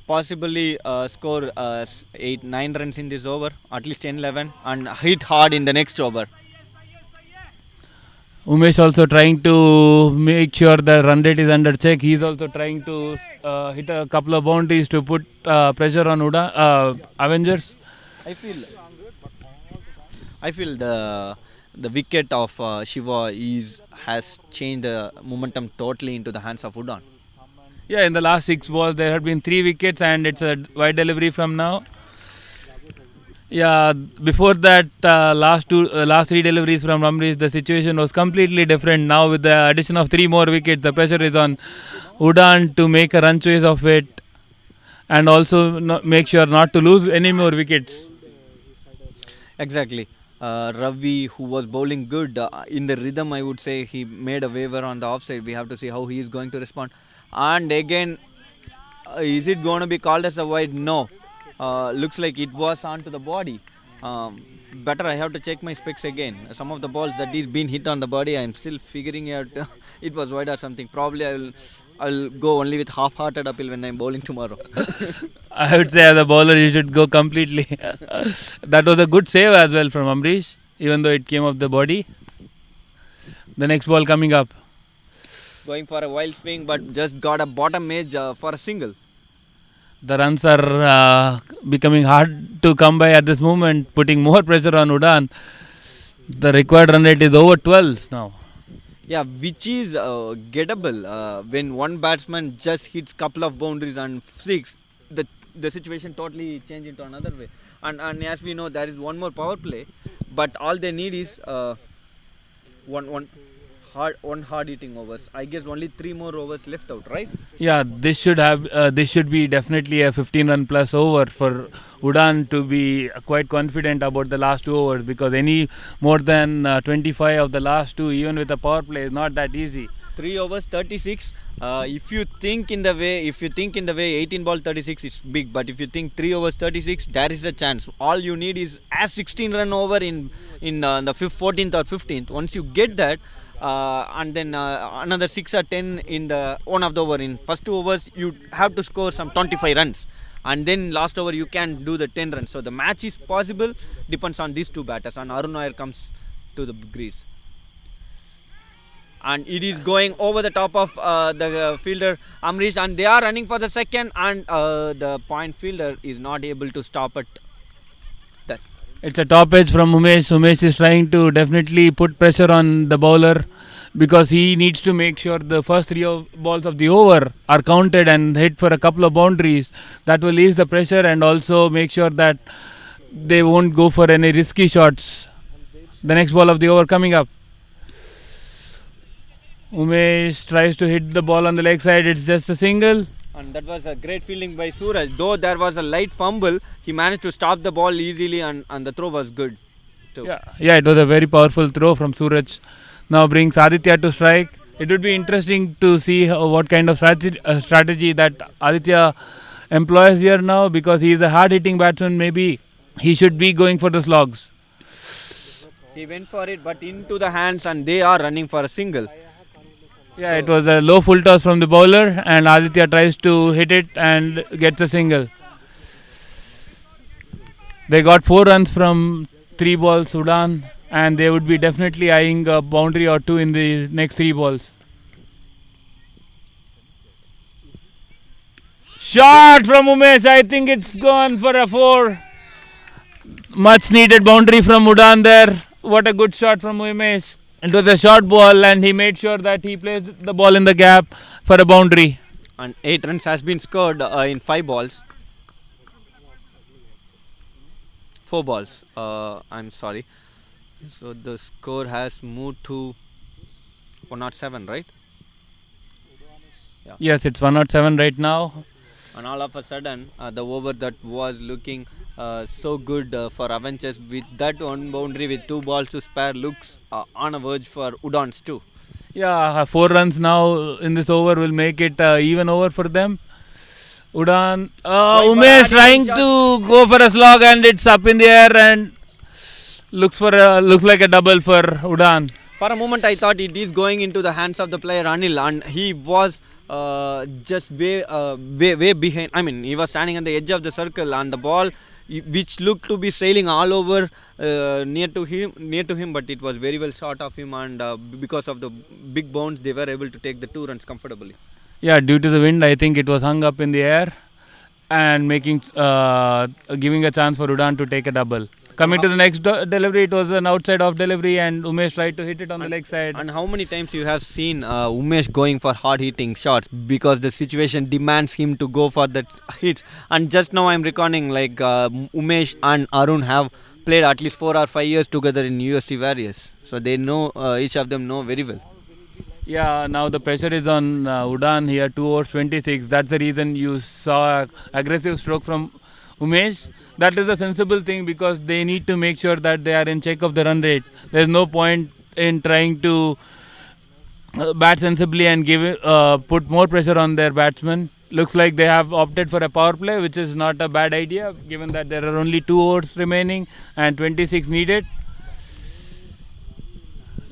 Possibly score 8-9 runs in this over, at least 10-11, and hit hard in the next over. Umesh also trying to make sure the run rate is under check. He's also trying to hit a couple of boundaries to put pressure on Avengers. I feel the wicket of Shiva has changed the momentum totally into the hands of Udaan. Yeah, in the last 6 balls there had been 3 wickets, and it's a wide delivery from now. Yeah, before that last 3 deliveries from Amrish, the situation was completely different. Now with the addition of 3 more wickets, the pressure is on Udaan to make a run chase of it, and also make sure not to lose any more wickets. Exactly. Ravi, who was bowling good in the rhythm, I would say he made a waiver on the offside. We have to see how he is going to respond. And again, is it going to be called as a wide? No. Looks like it was onto the body. Better I have to check my specs again. Some of the balls that is been hit on the body, I am still figuring out it was wide or something. Probably I'll go only with half-hearted appeal when I'm bowling tomorrow. I would say as a bowler you should go completely. That was a good save as well from Amrish, even though it came off the body. The next ball coming up. Going for a wild swing, but just got a bottom edge for a single. The runs are becoming hard to come by at this moment, putting more pressure on Udaan. The required run rate is over 12 now. Yeah, which is gettable when one batsman just hits couple of boundaries and 6. The situation totally changed into another way. And as we know, there is one more power play, but all they need is one hard hitting overs. I guess only 3 more overs left out, right? Yeah, this should be definitely a 15-run plus over for Udaan to be quite confident about the last 2 overs, because any more than 25 of the last 2, even with a power play, is not that easy. 3 overs 36. If you think in the way 18 ball 36 it's big, but if you think 3 overs 36, there is a chance. All you need is a 16 run over in the 14th or 15th. Once you get that, and then another 6 or 10 in the one of the over, in first 2 overs you have to score some 25 runs, and then last over you can do the 10 runs. So the match is possible, depends on these two batters, and Arun Nair comes to the crease. And it is going over the top of the fielder Amrish, and they are running for the second, and the point fielder is not able to stop it. That It's a top edge from Umesh. Umesh is trying to definitely put pressure on the bowler because he needs to make sure the first 3 balls of the over are counted and hit for a couple of boundaries. That will ease the pressure and also make sure that they won't go for any risky shots. The next ball of the over coming up. Umesh tries to hit the ball on the leg side. It's just a single. And that was a great fielding by Suraj. Though there was a light fumble, he managed to stop the ball easily, and the throw was good too. Yeah, it was a very powerful throw from Suraj. Now brings Aditya to strike. It would be interesting to see what kind of strategy that Aditya employs here now, because he is a hard-hitting batsman. Maybe he should be going for the slogs. He went for it, but into the hands, and they are running for a single. Yeah, it was a low full toss from the bowler, and Aditya tries to hit it and gets a single. They got 4 runs from 3 balls, Udan, and they would be definitely eyeing a boundary or 2 in the next 3 balls. Shot from Umesh. I think it's gone for a 4. Much needed boundary from Udan there. What a good shot from Umesh. It was a short ball, and he made sure that he placed the ball in the gap for a boundary. And 8 runs has been scored in 5 balls. 4 balls. I'm sorry. So the score has moved to 107, right? Yeah. Yes, it's 107 right now. And all of a sudden, the over that was looking so good for Avengers, with that one boundary with 2 balls to spare, looks on a verge for Udaans too. Yeah, 4 runs now in this over will make it even over for them. Umesh trying to go for a slog, and it's up in the air and looks like a double for Udan. For a moment, I thought it is going into the hands of the player Anil, and he was just way behind. I mean, he was standing on the edge of the circle, and the ball, which looked to be sailing all over near to him, but it was very well short of him, and because of the big bounce, they were able to take the 2 runs comfortably. Yeah, due to the wind, I think it was hung up in the air and giving a chance for Udan to take a double. Coming to the next delivery, it was an outside off delivery, and Umesh tried to hit it on the leg side. And how many times you have seen Umesh going for hard hitting shots because the situation demands him to go for that hit. And just now I'm reckoning, like Umesh and Arun have played at least 4 or 5 years together in UST Warriors, so they know, each of them know very well. Yeah, now the pressure is on Udan here, 2 overs 26. That's the reason you saw aggressive stroke from Umesh. That is a sensible thing, because they need to make sure that they are in check of the run rate. There's no point in trying to bat sensibly and put more pressure on their batsmen. Looks like they have opted for a power play, which is not a bad idea, given that there are only 2 overs remaining and 26 needed.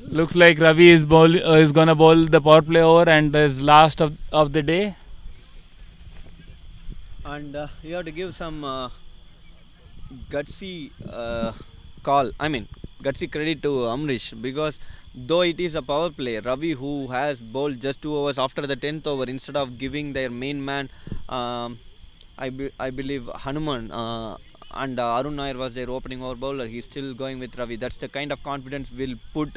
Looks like Ravi is going to bowl the power play over, and is last of the day. And you have to give some gutsy gutsy credit to Amrish, because though it is a power play, Ravi, who has bowled just 2 overs after the 10th over, instead of giving their main man, I believe Hanuman, and Arun Nair was their opening over bowler, he's still going with Ravi. That's the kind of confidence will put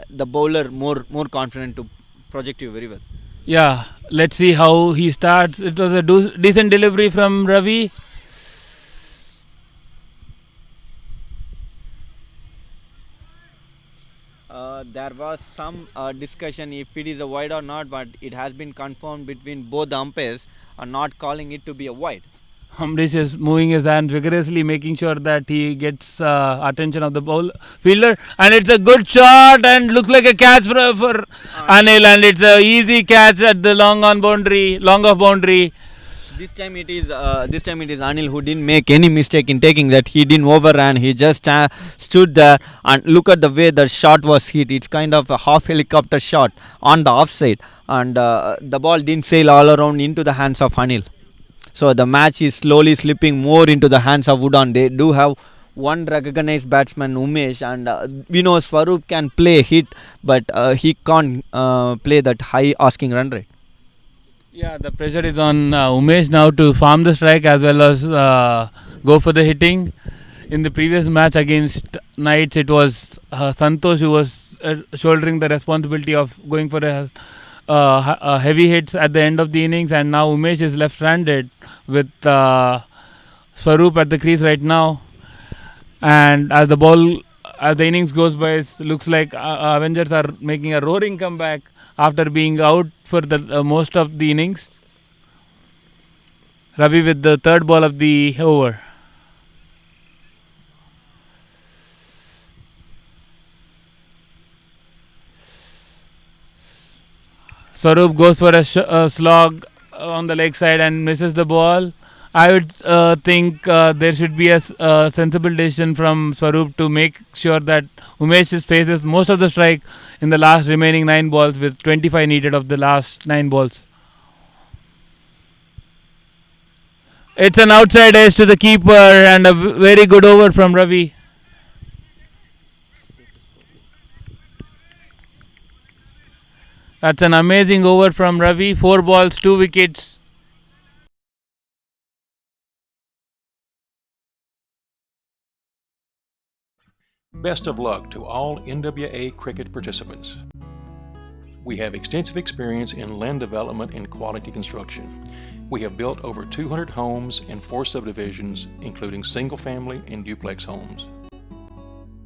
the bowler more confident to project you very well. Yeah, let's see how he starts. It was a decent delivery from Ravi. There was some discussion if it is a wide or not, but it has been confirmed between both the umpires are not calling it to be a wide. Amrish is moving his hand vigorously, making sure that he gets attention of the fielder. And it's a good shot and looks like a catch for Anil. And it's a easy catch at the long off boundary. This time it is Anil who didn't make any mistake in taking that. He didn't overrun. He just stood there and look at the way the shot was hit. It's kind of a half helicopter shot on the offside, and the ball didn't sail all around into the hands of Anil. So the match is slowly slipping more into the hands of Udaan. They do have one recognized batsman, Umesh, and we know Swaroop can play hit, but he can't play that high asking run rate. Yeah, the pressure is on Umesh now to farm the strike as well as go for the hitting. In the previous match against Knights, it was Santosh who was shouldering the responsibility of going for a heavy hits at the end of the innings, and now Umesh is left-handed with Swaroop at the crease right now. And as the innings goes by, it looks like Avengers are making a roaring comeback after being out for the most of the innings. Ravi with the third ball of the over. Swaroop goes for a slog on the leg side and misses the ball. I would think there should be a sensible decision from Swaroop to make sure that Umesh faces most of the strike in the last remaining 9 balls, with 25 needed of the last 9 balls. It's an outside edge to the keeper and a very good over from Ravi. That's an amazing over from Ravi. 4 balls, 2 wickets. Best of luck to all NWA cricket participants. We have extensive experience in land development and quality construction. We have built over 200 homes and 4 subdivisions, including single-family and duplex homes.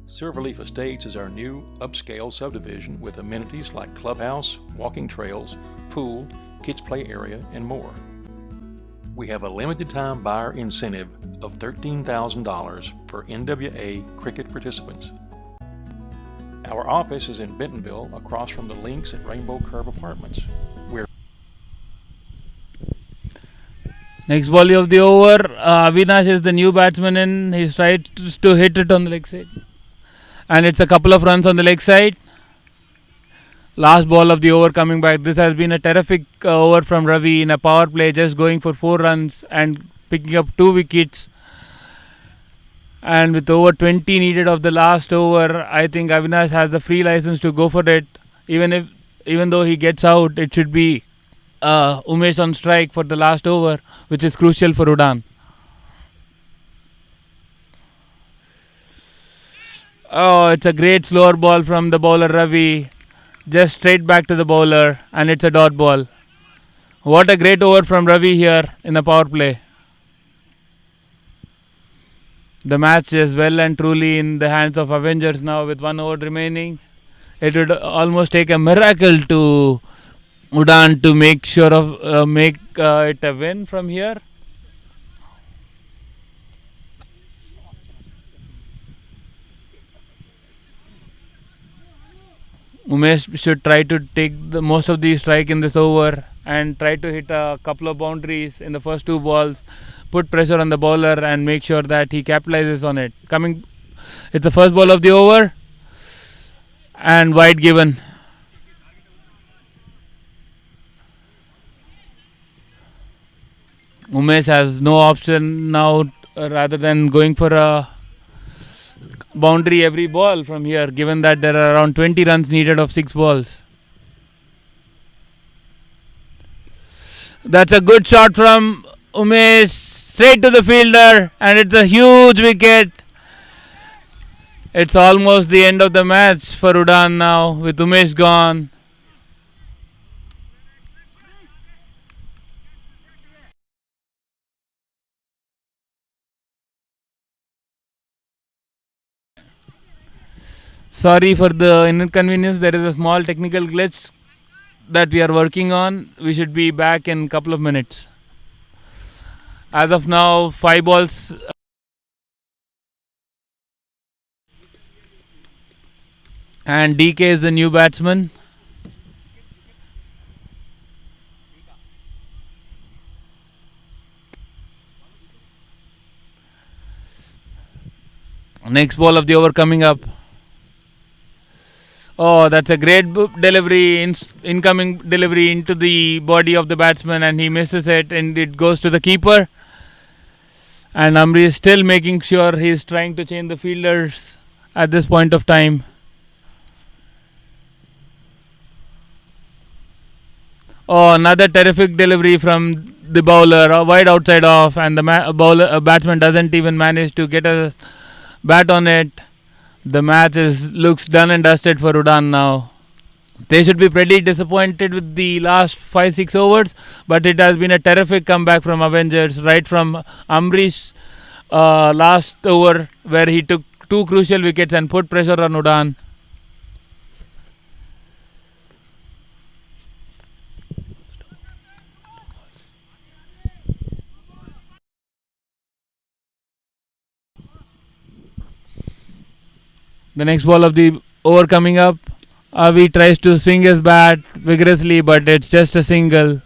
Silverleaf Estates is our new upscale subdivision with amenities like clubhouse, walking trails, pool, kids play area, and more. We have a limited time buyer incentive of $13,000 for NWA cricket participants. Our office is in Bentonville, across from the Links at Rainbow Curve Apartments. Next volley of the over. Avinash is the new batsman in. He's tried to hit it on the leg side. And it's a couple of runs on the leg side. Last ball of the over coming back. This has been a terrific over from Ravi in a power play, just going for 4 runs and picking up 2 wickets. And with over 20 needed of the last over, I think Avinash has the free license to go for it. Even though he gets out, it should be Umesh on strike for the last over, which is crucial for Udaan. Oh, it's a great slower ball from the bowler Ravi. Just straight back to the bowler, and it's a dot ball. What a great over from Ravi here in the power play. The match is well and truly in the hands of Avengers now with 1 over remaining. It would almost take a miracle to Udaan to make sure of make it a win from here. Umesh should try to take the most of the strike in this over and try to hit a couple of boundaries in the first 2 balls, put pressure on the bowler and make sure that he capitalizes on it. It's the first ball of the over and wide given. Umesh has no option now rather than going for a boundary every ball from here, given that there are around 20 runs needed of 6 balls. That's a good shot from Umesh, straight to the fielder, and it's a huge wicket. It's almost the end of the match for Udaan now with Umesh gone. Sorry for the inconvenience. There is a small technical glitch that we are working on. We should be back in a couple of minutes. As of now, 5 balls. And DK is the new batsman. Next ball of the over coming up. Oh, that's a great delivery, incoming delivery into the body of the batsman, and he misses it, and it goes to the keeper. And Amri is still making sure he's trying to change the fielders at this point of time. Oh, another terrific delivery from the bowler, wide outside off, and the batsman doesn't even manage to get a bat on it. The match looks done and dusted for Udaan now. They should be pretty disappointed with the last 5-6 overs, but it has been a terrific comeback from Avengers, right from Amrish last over where he took 2 crucial wickets and put pressure on Udaan. The next ball of the over coming up. Avi tries to swing his bat vigorously, but it's just a single.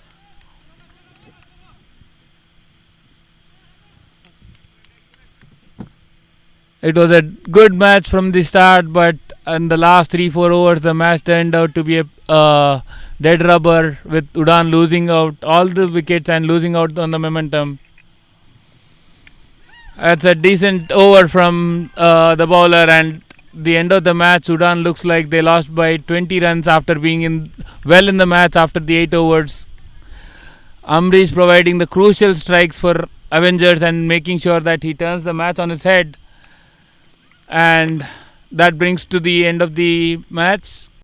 It was a good match from the start, but in the last 3-4 overs, the match turned out to be a dead rubber, with Udaan losing out all the wickets and losing out on the momentum. That's a decent over from the bowler, and the end of the match, Udaan looks like they lost by 20 runs after being well in the match after the 8 overs. Amrish providing the crucial strikes for Avengers and making sure that he turns the match on its head. And that brings to the end of the match.